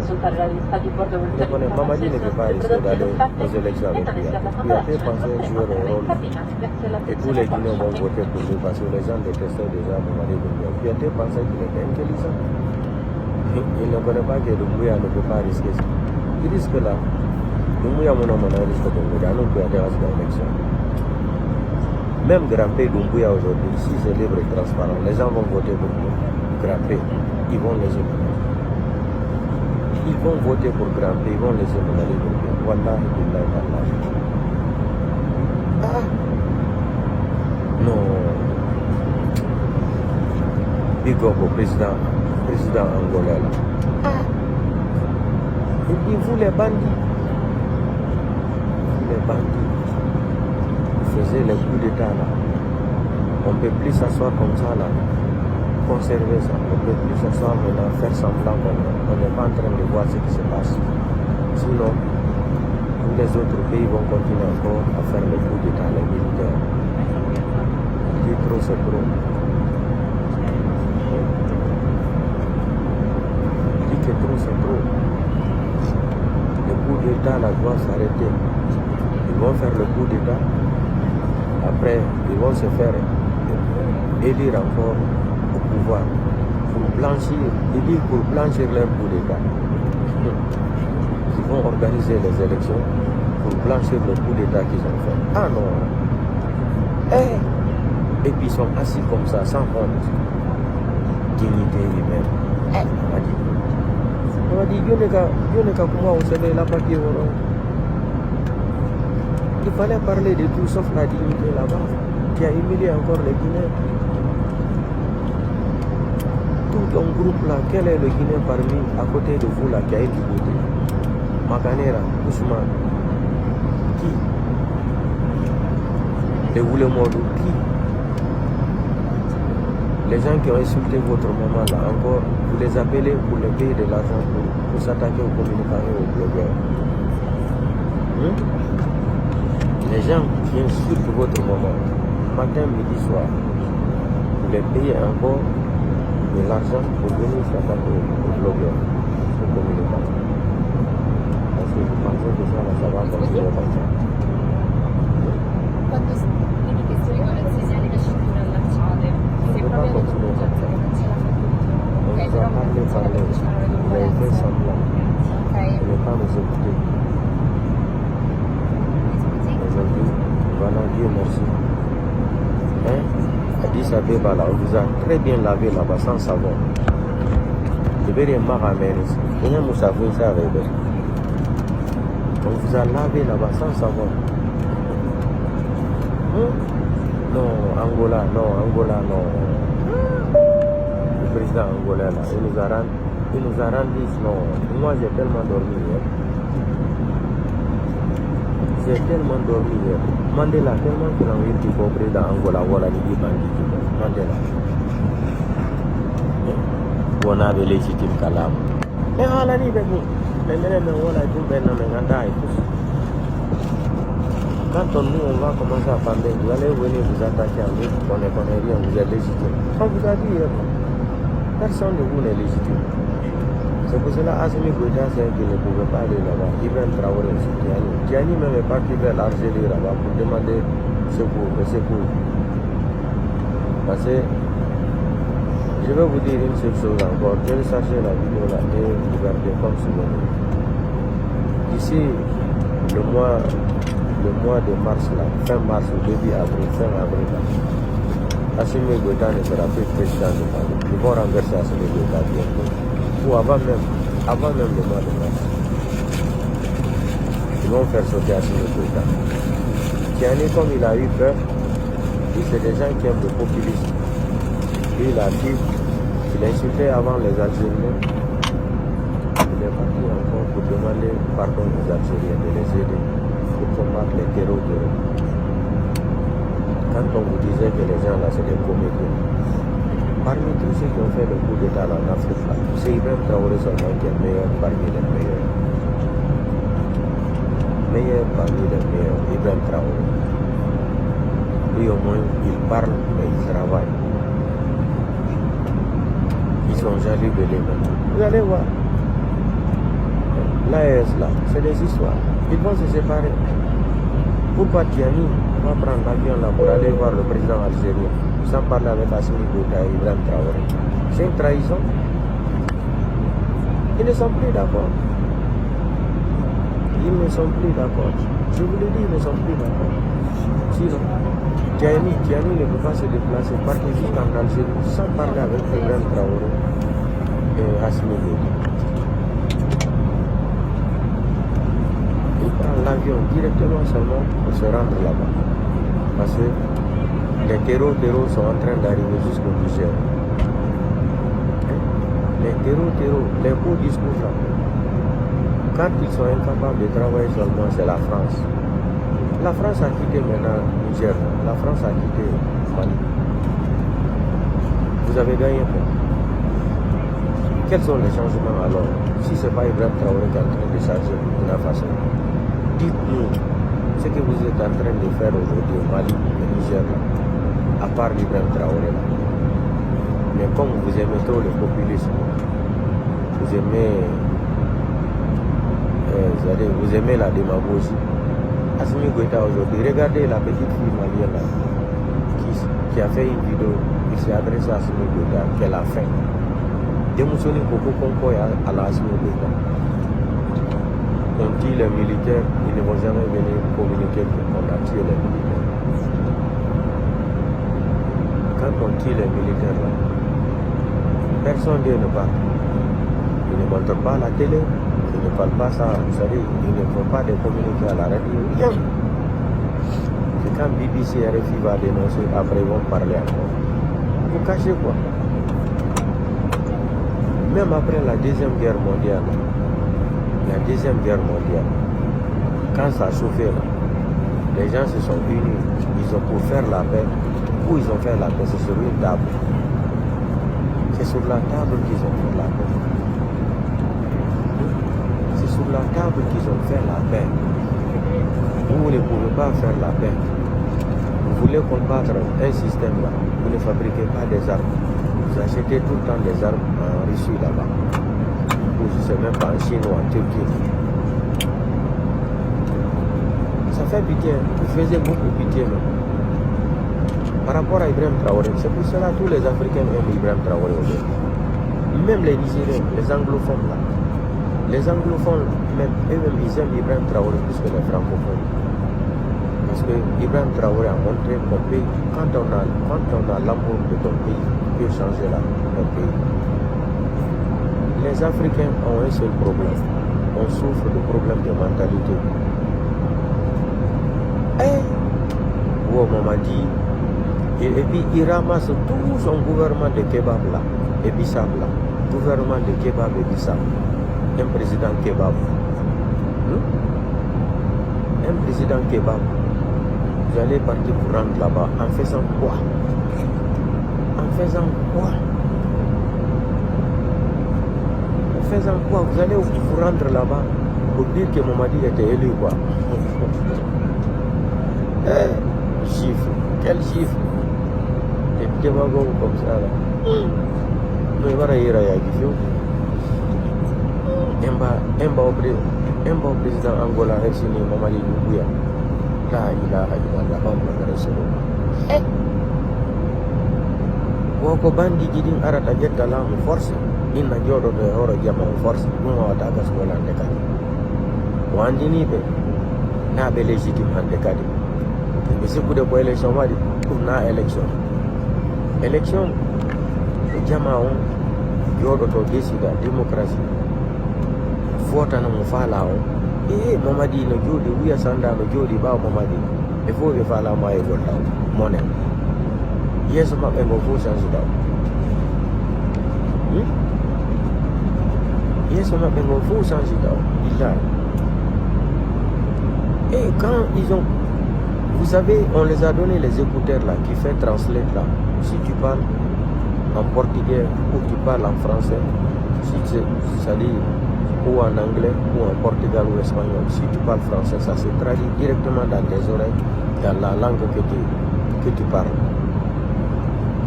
Mais Mamadi ne peut pas risquer d'aller aux élections avec Kouyaté. Kouyaté pensait jouer le rôle. Et tous les Guinéens vont voter pour lui parce que les gens détestaient déjà Mamadi Doumbouya. Kouyaté pensait qu'il était intelligent. Il ne connaît pas que Doumbouya ne peut pas risquer ça. Il risque là. Doumbouya mon homme risque de Doumbouya. Nous Kouyaté reste dans l'élection. Même Grand P Doumbouya aujourd'hui, si c'est libre et transparent, les gens vont voter pour nous. Grand P, ils vont les écouter. Ils vont voter pour Grand P, ils vont les écouter. Wallahi, billahi, wallahi. Ah! Non. Big up au président angolais là. Ah! Il dit, vous les bandits. Vous les bandits. Vous faisiez les coups d'état là. On ne peut plus s'asseoir comme ça là. Conserver ça. On ne peut plus s'asseoir maintenant, faire semblant qu'on n'est pas en train de voir ce qui se passe. Sinon, tous les autres pays vont continuer encore à faire les coups d'état, les militaires. Il dit trop, c'est trop. Il dit que trop, c'est trop. Le coup d'état là doit s'arrêter. Ils vont faire le coup d'état. Après, ils vont se faire élire encore au pouvoir pour blanchir, il dit pour blanchir leur coup d'état. Ils vont organiser les élections pour blanchir le coup d'état qu'ils ont fait. Ah non! Et puis ils sont assis comme ça, sans honte. Dignité humaine. On m'a dit, Dieu n'est qu'à comment vous savez la partie. Il fallait parler de tout sauf la dignité là-bas, qui a humilié encore les Guinéens. Tout ton groupe là, quel est le Guinéen parmi à côté de vous là qui a une dignité? Makanera, Ousmane, qui? Les Oulemodou, qui? Les gens qui ont insulté votre maman là, encore, vous les appelez pour les payer de l'argent pour s'attaquer aux communicants et aux blogueurs. Les gens qui insultent votre maman, matin, midi, soir, vous les payez encore de l'argent pour venir s'attaquer aux blogueurs. comme ça. Quando vedi che sto riguardo il segnale da scendere allacciate, se proprio alle circostanze che non ce la fa tutto. On Ok, nous a però parlé, non ce la parlé. capiscono le Il a fait turbulenze. semblant. Ok. Il ne pas nous écouter. Scusi? Aujourd'hui, voilà, Dieu merci. Hein? Addis Abeba, là, on vous a très bien lavé là-bas sans savon. Je vais rien marrer ici. Il y a un savon, ça arrive. On vous a lavé là-bas sans savon. Non, Angola, non. Le président angolais, là, il nous a rendu, non. Moi, j'ai tellement dormi hier. J'ai tellement dormi hier. Mandela, tellement qu'il a envie de dire au président Angola, voilà, il dit bandit. Mandela. On avait légitime Kalam. Et on a dit, mais voilà, tout bien, quand nous, on va commencer à parler, vous allez venir vous attaquer à nous, on ne connaît rien, vous êtes légitime. On vous a dit hier, personne de vous n'est légitime. C'est pour cela Assimi Goïta c'est qu'il ne pouvait pas aller là-bas. Ibrahim Traoré aussi, Diani même est parti vers l'Algérie là-bas pour demander secours. Parce que je vais vous dire une seule chose encore. Téléchargez la vidéo là et regardez comme souvenir. Ici, le mois de mars là, fin mars ou début avril, fin avril là, Assimi Goïta ne sera plus président de Mali. Ils vont renverser Assimi Goïta bientôt. Ou avant même le mois de mars. Ils vont faire sauter Assimi Goïta. Tiani, comme il a eu peur, c'est des gens qui aiment le populisme. Lui, il a dit, il insultait avant les Algériens. Il est parti encore pour demander pardon aux Algériens de les aider pour combattre les terreurs. Quand on vous disait que les gens là, c'est des comédiens, parmi tous ceux qui ont fait le coup d'État en Afrique, c'est Ibrahim Traoré seulement qui est meilleur parmi les meilleurs. Meilleur parmi les meilleurs, Ibrahim Traoré. Lui au moins, il parle et il travaille. Ils sont jaloux de les mettre. Vous allez voir. L'AES là, c'est des histoires. Ils vont se séparer. Pourquoi Tiani va prendre l'avion là pour aller voir le président algérien sans parler avec Assimi Goïta et Ibrahim Traoré? C'est une trahison. Ils ne sont plus d'accord. Ils ne sont plus d'accord. Je vous le dis, ils ne sont plus d'accord. Sinon, Tiani ne peut pas se déplacer, partir jusqu'en Algérie sans parler avec Ibrahim Traoré et Assimi Goïta. Il prend l'avion directement seulement pour se rendre là-bas. Parce que les terreaux sont en train d'arriver jusqu'au Niger. Les terreaux, les beaux discours là. Quand ils sont incapables de travailler seulement, c'est la France. La France a quitté maintenant Niger. La France a quitté Mali. Vous avez gagné quoi? Quels sont les changements alors? Si ce n'est pas Ibrahim Traoré qui est en train de charger Burkina Faso, dites-nous ce que vous êtes en train de faire aujourd'hui au Mali et au Niger, à part Ibrahim Traoré. Mais comme vous aimez trop le populisme, vous aimez la démagogie, Assimi Goïta aujourd'hui, regardez la petite fille malienne là, qui a fait une vidéo, qui s'est adressée à Assimi Goïta, qu'elle a faim. Démoussoni Koko Konko à la Assimi Goïta. On dit les militaires, ils ne vont jamais venir communiquer qu'on a tué les militaires. Quand on tue les militaires là, personne ne parle. Ils ne montrent pas à la télé, ils ne parlent pas ça, vous savez, ils ne font pas de communiqués à la radio, rien. C'est quand BBC RFI va dénoncer, après ils vont parler encore. Vous cachez quoi? Même après la Deuxième Guerre mondiale, quand ça a chauffé là, les gens se sont unis, ils ont pour faire la paix. Où ils ont fait la paix? C'est sur une table. C'est sur la table qu'ils ont fait la paix. C'est sur la table qu'ils ont fait la paix. Vous ne pouvez pas faire la paix. Vous voulez combattre un système là, vous ne fabriquez pas des armes. Vous achetez tout le temps des armes en Russie là-bas. Ou je ne sais même pas en Chine ou en Turquie. Ça fait pitié, vous faisiez beaucoup pitié même. Par rapport à Ibrahim Traoré, c'est pour cela que tous les Africains aiment Ibrahim Traoré aujourd'hui. Même les Nigériens, les anglophones là. Les anglophones, même eux-mêmes, ils aiment Ibrahim Traoré plus que les francophones. Parce que Ibrahim Traoré a montré qu'un pays, quand on a l'amour de ton pays, peut changer ton pays. Les Africains ont un seul problème. On souffre de problèmes de mentalité. Oh, maman dit, et puis il ramasse tout son gouvernement de kebab là, et bissap là. Gouvernement de kebab et bissap. Un président kebab. Un président kebab. Vous allez partir pour rendre là-bas en faisant quoi? En faisant quoi? En faisant quoi? Vous allez vous rendre là-bas pour dire que Mamadi était élu quoi? Chiffre. Quel chiffre? Des démagogues comme ça là. Mais voilà, il y a un président Angola, Helsini, Mamadi Doumbouya. Là, il a Woko bandi jidin arata jetta la mu force inna jodo de horo jama mu force dum wata gas wala de kadi wandini be na be légitime hande kadi be sikude ko election wadi dum na election jama on jodo to décida démocratie fota na mu fala on Mamadi no jodi wiya sanda no jodi bawo Mamadi e fo be fala ma e golta monen yeso mabɓe ngo fof change daw yeso mabɓe ngo fof change daw billahi. Et quand ils ont, vous savez, on les a donné les écouteurs là qui fait translate là. Si tu parles en portugais ou tu parles en français, si ça dit ou en anglais ou en portugais ou espagnol, si tu parles français, ça se traduit directement dans tes oreilles, dans la langue que tu parles.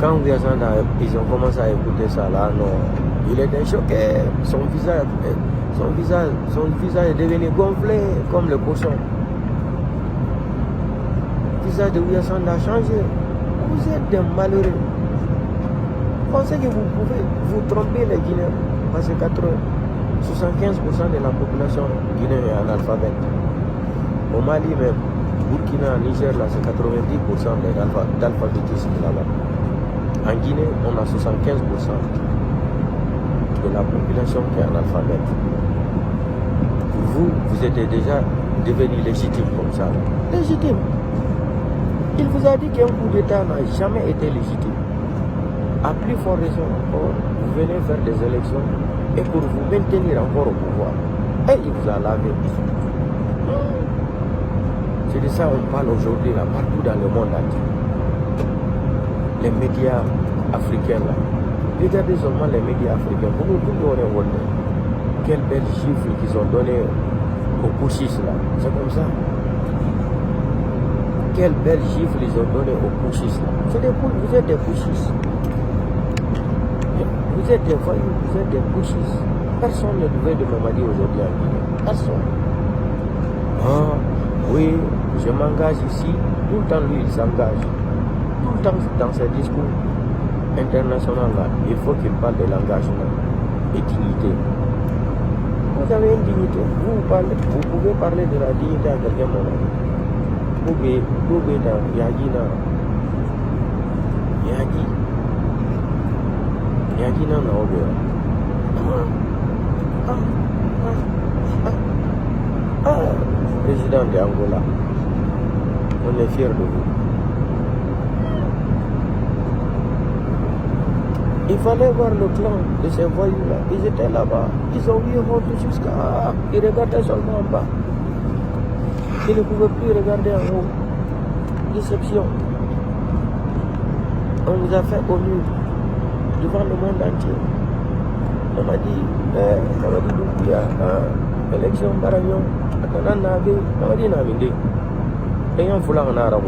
Quand ils ont commencé à écouter ça là, non, il était choqué, son visage est devenu gonflé comme le cochon. Le visage de Ouyassanda a changé. Vous êtes des malheureux. Pensez que vous pouvez vous tromper les Guinéens parce que 75% de la population guinéenne est analphabète. Au Mali même, Burkina, Niger, là, c'est 90% d'alphabétisme là-bas. En Guinée, on a 75% de la population qui est analphabète. Vous êtes déjà devenu légitime comme ça. Légitime. Il vous a dit qu'un coup d'État n'a jamais été légitime. À plus forte raison encore, vous venez faire des élections et pour vous maintenir encore au pouvoir. Et il vous a lavé. C'est de ça qu'on parle aujourd'hui là, partout dans le monde entier. Les médias africains là. Regardez seulement les médias africains. Vous nous quelle belle chiffre qu'ils ont donné aux pouchistes là. C'est comme ça. Quelle belle chiffre ils ont donné aux pouchistes là. C'est des poules, vous êtes des pouchistes. Vous êtes des voyous, vous êtes des pouchistes. Personne ne devait de Mamadi aujourd'hui en Guinée. Personne. Ah, oui, je m'engage ici. Tout le temps lui il s'engage. Tout le temps dans ses discours internationaux là, il faut qu'il parle de l'engagement et dignité. Vous avez une dignité. Vous pouvez parler de la dignité à quelqu'un, mon ami. Vous pouvez dans Yagina. Yagina n'a président de Angola. On est fiers de vous. Il fallait voir le clan de ces voyous-là. Ils étaient là-bas. Ils ont eu honte jusqu'à... Ils regardaient seulement en bas. Ils ne pouvaient plus regarder en haut. Déception. On vous a fait honneur devant le monde entier. On m'a dit, Doumbouya, élection Baragnon, on m'a dit, Naminde. Et on fout là en arabe,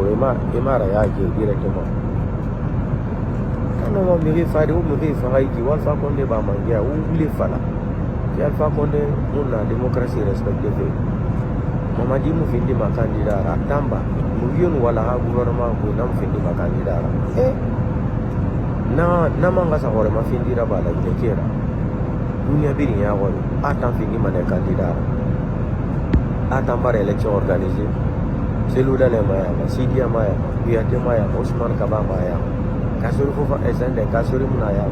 et m'a directement. Quand on m'a fait Alpha Condé va manger, ou les fala. Alpha Condé, on a la démocratie respectée. Mamadi Mufindi ma candidat à Tamba. Nous wala gouvernement pour nous Mufindi ma candidat. Na manga sa hore ma findira bala kera. Dunia biri ya hore. Atan findi ma candidat. Atan bar élection organisée. Seluda le maya, Sidia maya, Biate maya, Osman Kaba maya. Kasuri fufa esende kasuri munaya.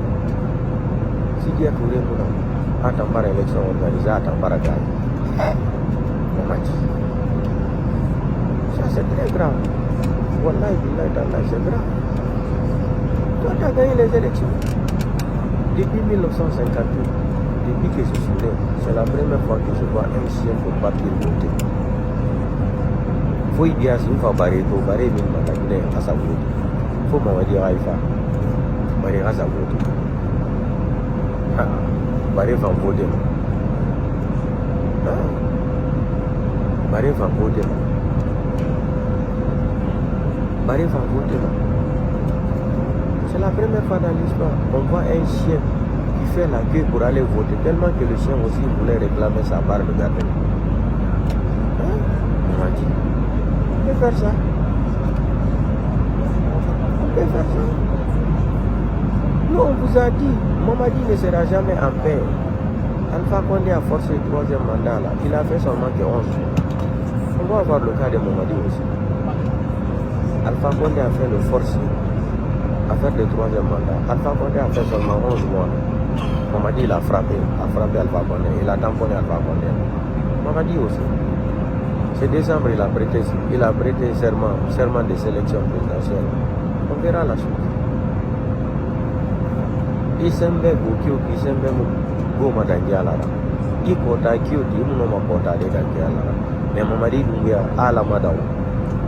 Sidia Touré muna. Atan bar élection organisée, atan bar gagné. Ça c'est très grave. Wallahi billahi ta'ala, c'est grave. Toi tu as gagné les élections. Depuis 1958, depuis que je suis né, c'est la première fois que je vois un chien pour partir voter. Faut y dire si on fait barrer tout, barrer mille matagines à sa vote. Faut m'en dire à Ifa. Barrer à sa vote. Barrer va voter. Barrer va voter. Barrer va voter. C'est la première fois dans l'histoire. On voit un chien qui fait la queue pour aller voter, tellement que le chien aussi voulait réclamer sa part de gâteau. On m'a dit, on peut faire ça. On peut faire ça. Nous, on vous a dit, Mamadi ne sera jamais en paix. Alpha Condé a forcé le 3e mandat là. Il a fait seulement que 11 jours. On va avoir le cas de Mamadi aussi. Alpha Condé a fait le forcing à faire le 3e mandat. Alpha Condé a fait seulement 11 mois. Mamadi il a frappé Alpha Condé. Il a tamponné Alpha Condé. Mamadi aussi. C'est décembre, il a prêté serment de sélection présidentielle. On verra la suite. Isembe Bukio, Isembe Goma Dangialara. Ikota Kyoti, Munoma Kota de Dangialara. Mais Mamadi Doumbia, Ala Madao,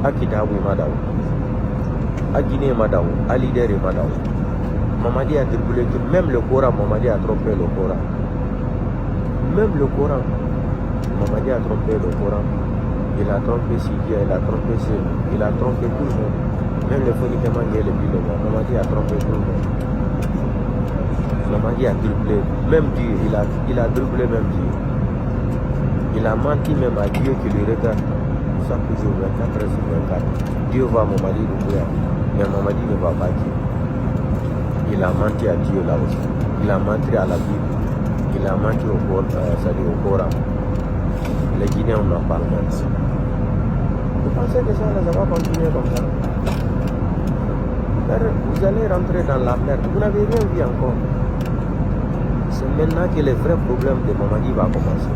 Akitawi Madao, Agine Madao, Alidere Madao. Mamadi a dribblé tout, même le Coran, Mamadi a trompé le Coran. Même le Coran, Mamadi a trompé le Coran. Il a trompé Sidia, il a trompé Sélou, il a trompé tout le monde. Même le Fonikement et le Biloma, Mamadi a trompé tout le monde. Mamadi a dribblé, même Dieu, il a dribblé même Dieu. Il a menti même à Dieu qui le regarde. Chaque jour, 24 heures sur 24. Dieu va Mamadi Doumbouya, mais Mamadi ne va pas Dieu. Il a menti à Dieu là aussi. Il a menti à la Bible. Il a menti au Coran. Les Guinéens n'en parlent même. Vous pensez que ça va continuer comme ça? Vous allez rentrer dans la merde. Vous n'avez rien vu encore. C'est maintenant que le vrai problème de Mamadi va commencer.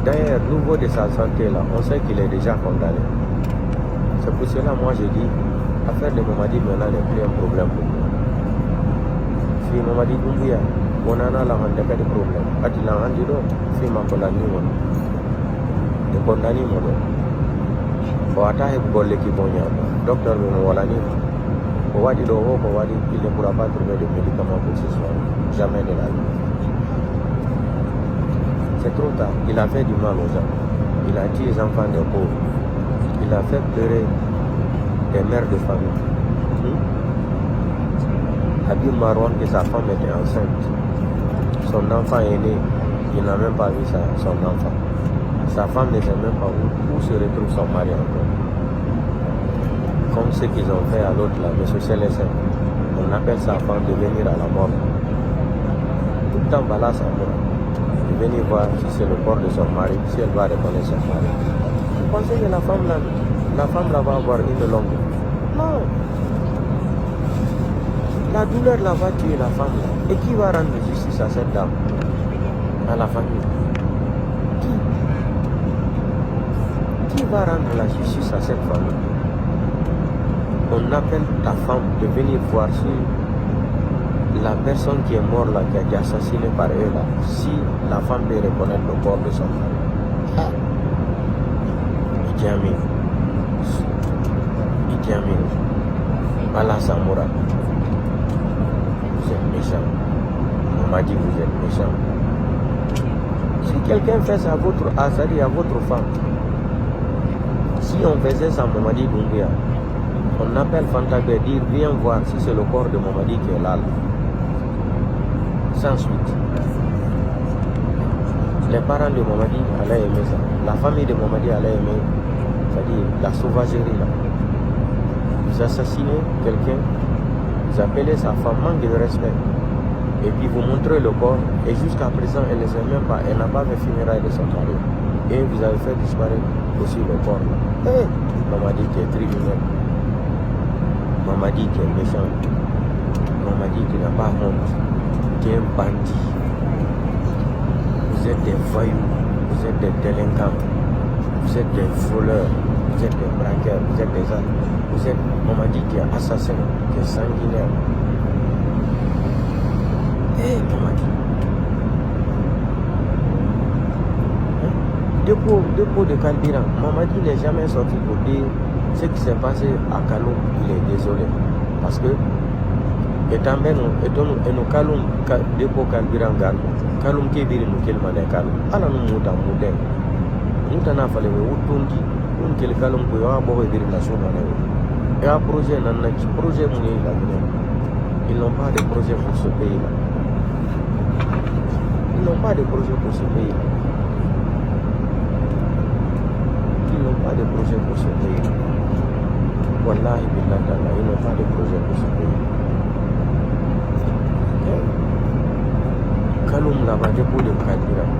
D'ailleurs, nouveau de sa santé là, on sait qu'il est déjà condamné. C'est pour cela moi je dis, l'affaire de Mamadi maintenant n'est plus un problème pour moi. Si Mamadi Doumbouya, on en a là, on n'a pas de problème. Quand il a rendu là, si ma condamné, de condamné mon nom. Pour attaquer pour l'équipe, docteur Moualani, pour voir du dos, pour voir qu'il ne pourra pas trouver de médicaments pour ce soir. Jamais de la vie. C'est trop tard. Il a fait du mal aux gens. Il a tué les enfants des pauvres. Il a fait pleurer des mères de famille. Habib Marwan, que sa femme était enceinte. Son enfant est né. Il n'a même pas vu son enfant. Sa femme ne sait même pas où se retrouve son mari encore. Comme ce qu'ils ont fait à l'autre là, M. Célestin. On appelle sa femme de venir à la mort. Tout le temps, Bala Samora. De venir voir si c'est le corps de son mari, si elle va reconnaître son mari. Vous pensez que la femme là va avoir une longue vie? Non. La douleur là va tuer la femme là. Et qui va rendre justice à cette dame? À la famille. Qui va rendre la justice à cette famille? On appelle ta femme de venir voir si la personne qui est morte là, qui a été assassinée par eux là, si la femme peut reconnaître le corps de son mari. Idi Amin, Bala Samora, vous êtes méchant. On m'a dit vous êtes méchant. Si quelqu'un fait ça à votre femme, si on faisait ça à Mamadi Doumbouya, on appelle Fantagbe, dire viens voir si c'est le corps de Mamadi qui est là. Sans suite. Les parents de Mamadi allaient aimer ça. La famille de Mamadi allait aimer, c'est-à-dire la sauvagerie là. Vous assassinez quelqu'un, vous appelez sa femme, manque de respect. Et puis vous montrez le corps, et jusqu'à présent, elle ne sait même pas, elle n'a pas fait funérailles de son mari. Et vous avez fait disparaître aussi le corps. Hey, Mamadi qui est criminel. Mamadi qui est méchant. Mamadi qui n'a pas honte. Qui est un bandit. Vous êtes des voyous, vous êtes des délinquants, vous êtes des voleurs, vous êtes des braqueurs, vous êtes des armes. Vous êtes Mamadi qui est assassin, qui est sanguinaire. Hey, Mamadi. Dépôt de carburant. Mamadi n'est jamais sorti pour dire ce qui s'est passé à Kaloum. Il est désolé. Parce que, étant bien, nous Kaloum, dépôt carburant, Kaloum qui est venu nous qu'il m'a dit Kaloum. Alors nous moutons moutons. Nous t'en a fallu outundi. Nous qu'il Kaloum pour y avoir beau dire la somme. Et un projet, projet mouillé là. Ils n'ont pas de projet pour ce pays-là. Ils n'ont pas de projet pour ce pays-là. Ils n'ont pas de projet pour ce pays. Wallahi billah, ils n'ont pas de projet pour ce pays. Kaloum là-bas, dépôt de carburant.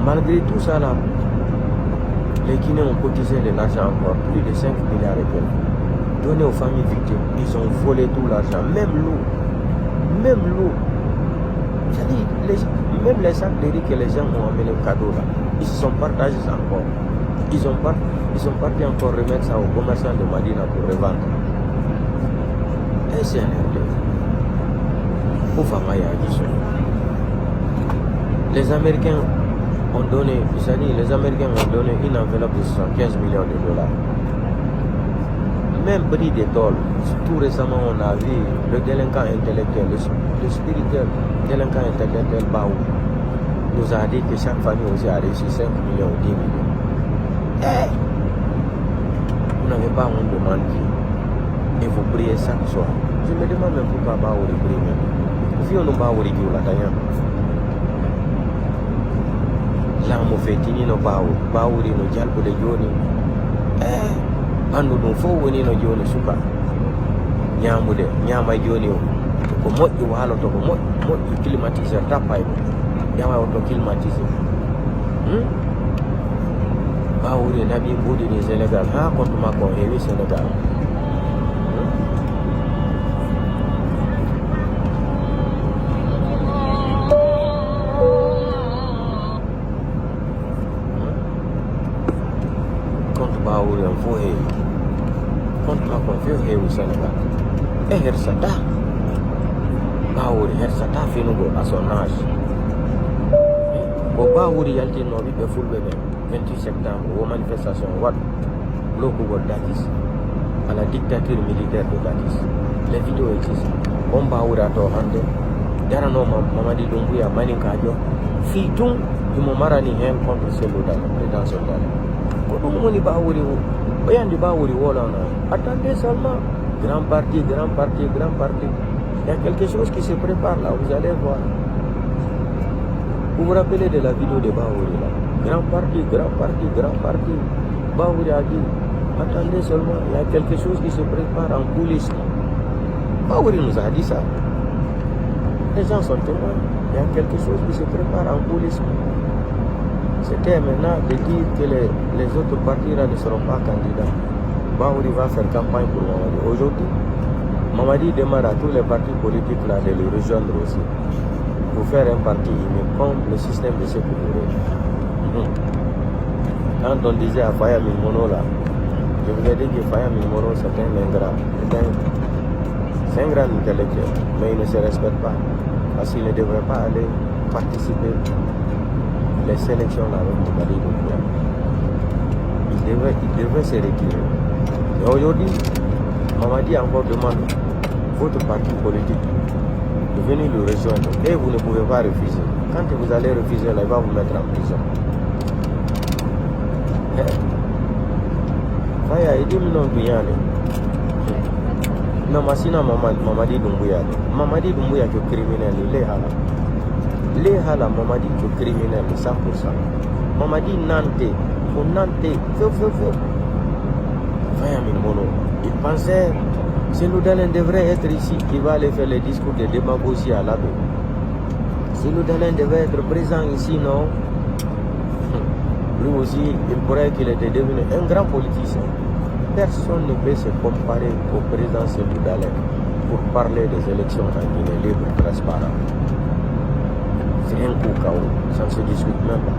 Malgré tout ça là, les Guinéens ont cotisé de l'argent encore, plus de 5 milliards et quelques. Donné aux familles victimes, ils ont volé tout l'argent, même l'eau. Même l'eau. C'est-à-dire, même les sacs de riz que les gens ont amené au cadeau là, ils se sont partagés encore. Ils sont partis encore remettre ça aux commerçants de Madina pour revendre. Et c'est un RD. Les Américains ont donné, les Américains ont donné une enveloppe de 75 millions de dollars. Même prix des tôles. Tout récemment, on a vu le délinquant intellectuel, le spirituel délinquant intellectuel Baou nous a dit que chaque famille aussi a reçu 5 millions ou 10 millions. Eh, vous n'avez pas honte de mentir. Et vous priez chaque soir. Je me demande même pourquoi Baou prie même. Si on n'a pas oublié la taille. Là, on fait tenir nos Baou nos jalbes de Yoni. Eh, nous faut venir nos Yoni Souka. Nyamude, Nyama Yoni. Ko moƴƴi waalo to ko moƴƴi climatiseur tappa e ƴawa auto climatiseur ɓawuri naɓi ɓuuɗini Sénégal ha compte makko o heewi Sénégal compte ɓawuri on fof heewi compte makko on fof heewi Sénégal e hersata Baouri hersata fenugo à son âge. Ko Baouri yaltino ɓiɓɓe fulɓe ɓen 28 septembre wo manifestation waɗ lokugol Datis à la dictature militaire de Datis. Les vidéos existent. On Baouri ato hande daranoma Mamadi Doumbouya maninkajo fi tun imo marani hen contre Sellou Dalein président Sellou Dalein ko ɗum woni Baouri o ɓeyandi Baouri wolona attendez seulement grand parti. Il y a quelque chose qui se prépare là, vous allez voir. Vous vous rappelez de la vidéo de Baouri là. Grand parti. Baouri a dit, attendez seulement, il y a quelque chose qui se prépare en coulisses. Baouri nous a dit ça. Les gens sont témoins. Il y a quelque chose qui se prépare en coulisses. C'était maintenant de dire que les autres partis là ne seront pas candidats. Baouri va faire campagne pour Mamadi. Aujourd'hui, Mamadi demande à tous les partis politiques là de le rejoindre aussi. Pour faire un parti, mais comme le système de sécurité. Quand on disait à Faya Milmono là, je vous ai dit que Faya Milmono c'est un ingrat. C'est un grand intellectuel, mais il ne se respecte pas. Parce qu'il ne devrait pas aller participer les sélections là avec Mamadi Doumbouya. Il devrait se retirer. Et aujourd'hui, Mamadi encore demande votre parti politique de venir le rejoindre et vous ne pouvez pas refuser. Quand vous allez refuser, là, il va vous mettre en prison. Faya, il dit non, non, Massina Mamadi Doumbouya. Mamadi Doumbouya qui est criminel, il est là. les hala Mamadi que criminel 100%. Mamadi Nantes, au Nantes, feu. 20 000 monos. Il pensait Cellou Dalein devrait être ici, qui va aller faire les discours de démagogie à l'abbé. Cellou Dalein devait être présent ici, non? Lui aussi, il pourrait qu'il était devenu un grand politicien. Personne ne peut se comparer au président Cellou Dalein pour parler des élections en Guinée libre et transparent. C'est un coup KO, ça ne se discute même pas.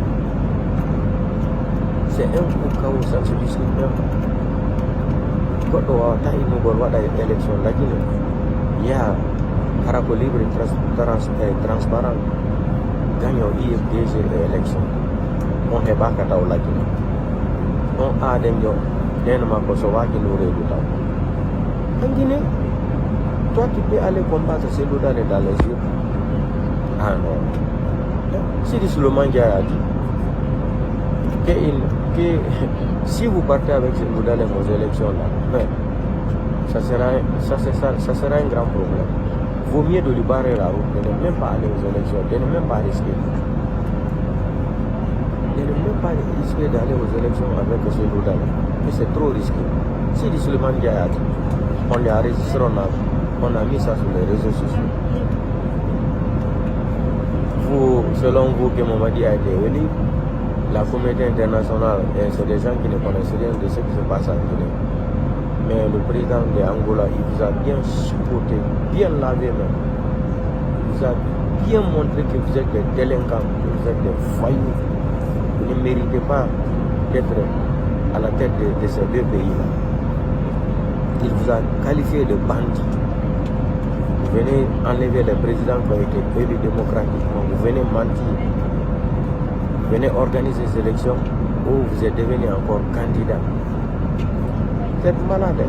C'est un coup KO, ça ne se discute même pas. Quand on a une élection la Guinée, il y a Caraco libre et transparent, gagnant IFDG et élection. On est pas qu'à la Guinée. On a des gens, d'un Kosovo qui nous réduit. En Guinée, toi tu peux aller combattre ces loups dans les yeux. Ah non. Si Souleymane Diaye a dit que si vous partez avec ces loups dans les élections là, ça sera un grand problème. Vaut mieux de lui barrer la route, de ne même pas aller aux élections, de ne même pas risquer. De ne même pas risquer d'aller aux élections avec ces loups dans les. C'est trop risqué. Si Souleymane Diaye a dit, on les enregistré, on a mis ça sur les réseaux sociaux. Vous, selon vous, que Mamadi a été élu, la communauté internationale, c'est des gens qui ne connaissent rien de ce qui se passe en Guinée. Mais le président de Angola, il vous a bien chipoté, bien lavé même. Il vous a bien montré que vous êtes des délinquants, que vous êtes des voyous. Vous ne méritez pas d'être à la tête de ces deux pays-là. Il vous a qualifié de bandit. Vous venez enlever les présidents qui ont été élus démocratiquement. Vous venez mentir. Vous venez organiser ces élections où vous êtes devenu encore candidat. Vous êtes malade.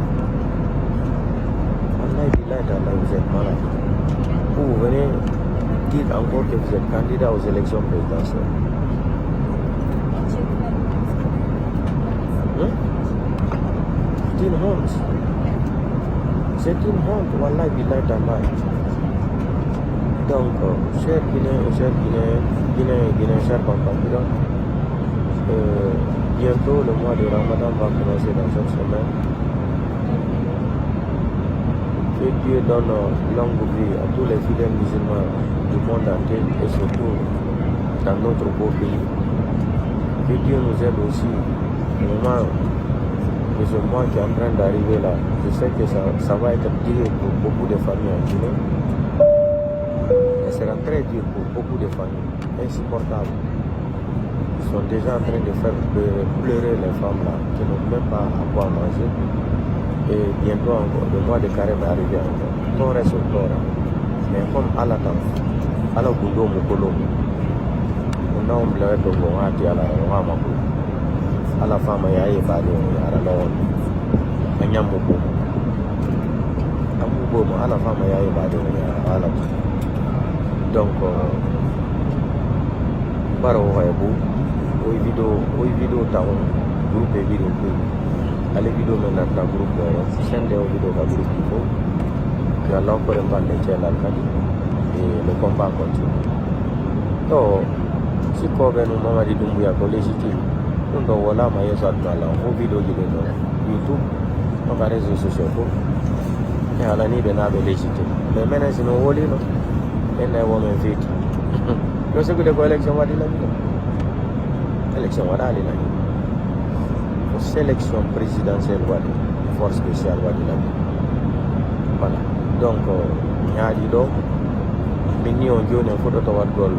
Allah, vous êtes malade. Vous venez dire encore que vous êtes candidat aux élections présidentielles. C'est une honte. C'est une honte, Wallah billahi ta'ala. Donc, chers Guinéens, chers compatriotes, bientôt le mois de Ramadan va commencer dans cette semaine. Que Dieu donne longue vie à tous les fidèles musulmans du monde entier et surtout dans notre beau pays. Que Dieu nous aide aussi au moment de ce mois qui est en train d'arriver là. Je sais que ça va être dur pour beaucoup de familles en Guinée. Ça sera très dur pour beaucoup de familles, insupportable. Ils sont déjà en train de faire pleurer les femmes là, qui n'ont même pas à quoi manger. Et bientôt encore, le mois de carême est arrivé encore. Tout reste au corps. Mais comme Allah t'en Allah Bundo Mokolo, on a oublié de voir à la Ramako. À la femme, il y a un bado, à la loi. Il y a un mot. À la femme, il y a un bado, à la loi. Donc, par au Raibou, au vidéo, dans groupe de vidéos. Allez vidéo maintenant dans groupe chaîne de vidéo dans groupe il faut que Allah encore un ban de tchèle et le combat continue. Donc si quoi ben nous Mamadi Doumbouya ko légitime nous donc voilà ma yeso atala au vidéo de YouTube on va réseaux sociaux et à la ni de na légitime mais maintenant si nous woli no en na women fit lo se ko de élection wadi la élection wada ali la sélection présidentielle wadi force spéciale wadi la voilà donc ñaadi do minni on joni photo to wat gol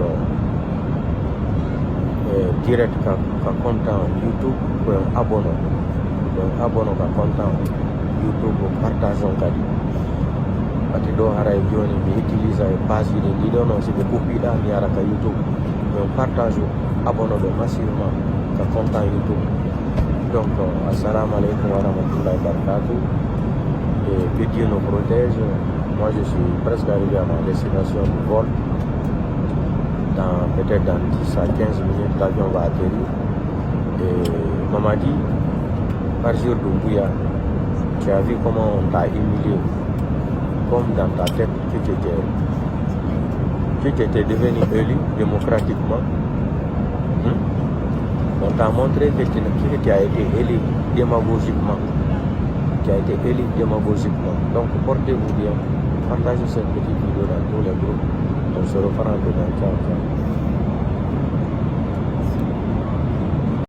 direct ka content YouTube ko abonno ka content YouTube ko partage on kadi ati do haray joni mi utilise page ni do non si be kupida mi ara ka YouTube ko partage abonno do massivement ka content YouTube. Donc, assalamu alaikum wa rahmatullahi wa barakatuh. Et que Dieu nous protège. Moi, je suis presque arrivé à ma destination du vol. Peut-être dans 10 à 15 minutes, l'avion va atterrir. Et Mamadi, par jour Doumbouya, tu as vu comment on t'a humilié. Comme dans ta tête que tu étais qui était devenu élu démocratiquement, on t'a montré que tu as été élu démagogiquement. Donc portez-vous bien, partagez cette petite vidéo dans tous les groupes. On se reprend demain. Ciao.